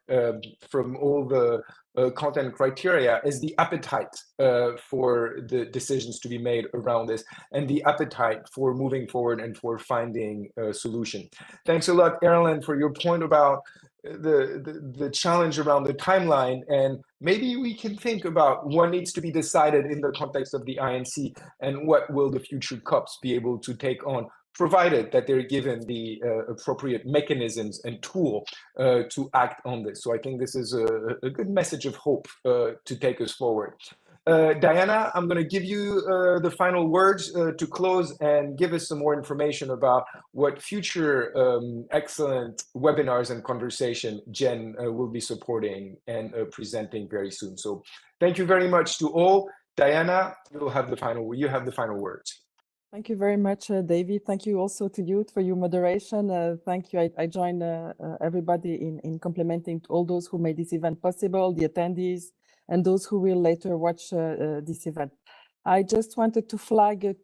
from all the content criteria is the appetite for the decisions to be made around this, and the appetite for moving forward and for finding a solution. Thanks a lot, Erlen, for your point about the challenge around the timeline, and maybe we can think about what needs to be decided in the context of the INC and what will the future COPs be able to take on, provided that they're given the appropriate mechanisms and tool to act on this. So I think this is a good message of hope to take us forward. Diana, I'm going to give you the final words to close and give us some more information about what future excellent webinars and conversation Jen will be supporting and presenting very soon. So thank you very much to all. Diana, you have the final words. Thank you very much, David. Thank you also to you for your moderation. Thank you. I join everybody in complimenting to all those who made this event possible, the attendees, and those who will later watch this event. I just wanted to flag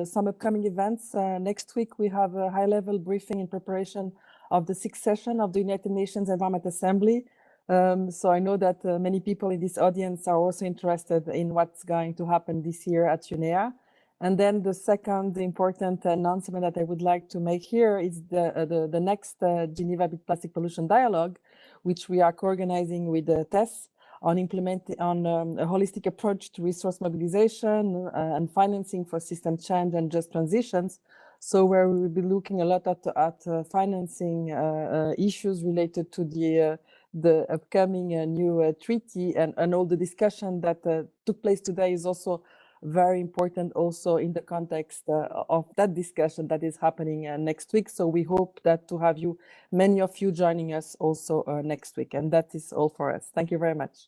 some upcoming events. Next week, we have a high-level briefing in preparation of the 6th session of the United Nations Environment Assembly. So I know that many people in this audience are also interested in what's going to happen this year at UNEA. And then the second important announcement that I would like to make here is the next Geneva Big Plastic Pollution Dialogue, which we are co-organizing with TESS on implementing a holistic approach to resource mobilization and financing for system change and just transitions. So where we will be looking a lot at financing issues related to the upcoming new treaty, and all the discussion that took place today is also very important also in the context of that discussion that is happening next week. So we hope that to have many of you joining us also next week. And that is all for us. Thank you very much.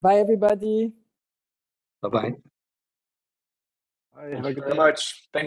Bye, everybody. Bye-bye. Have a good Thank you very day. much. Thanks.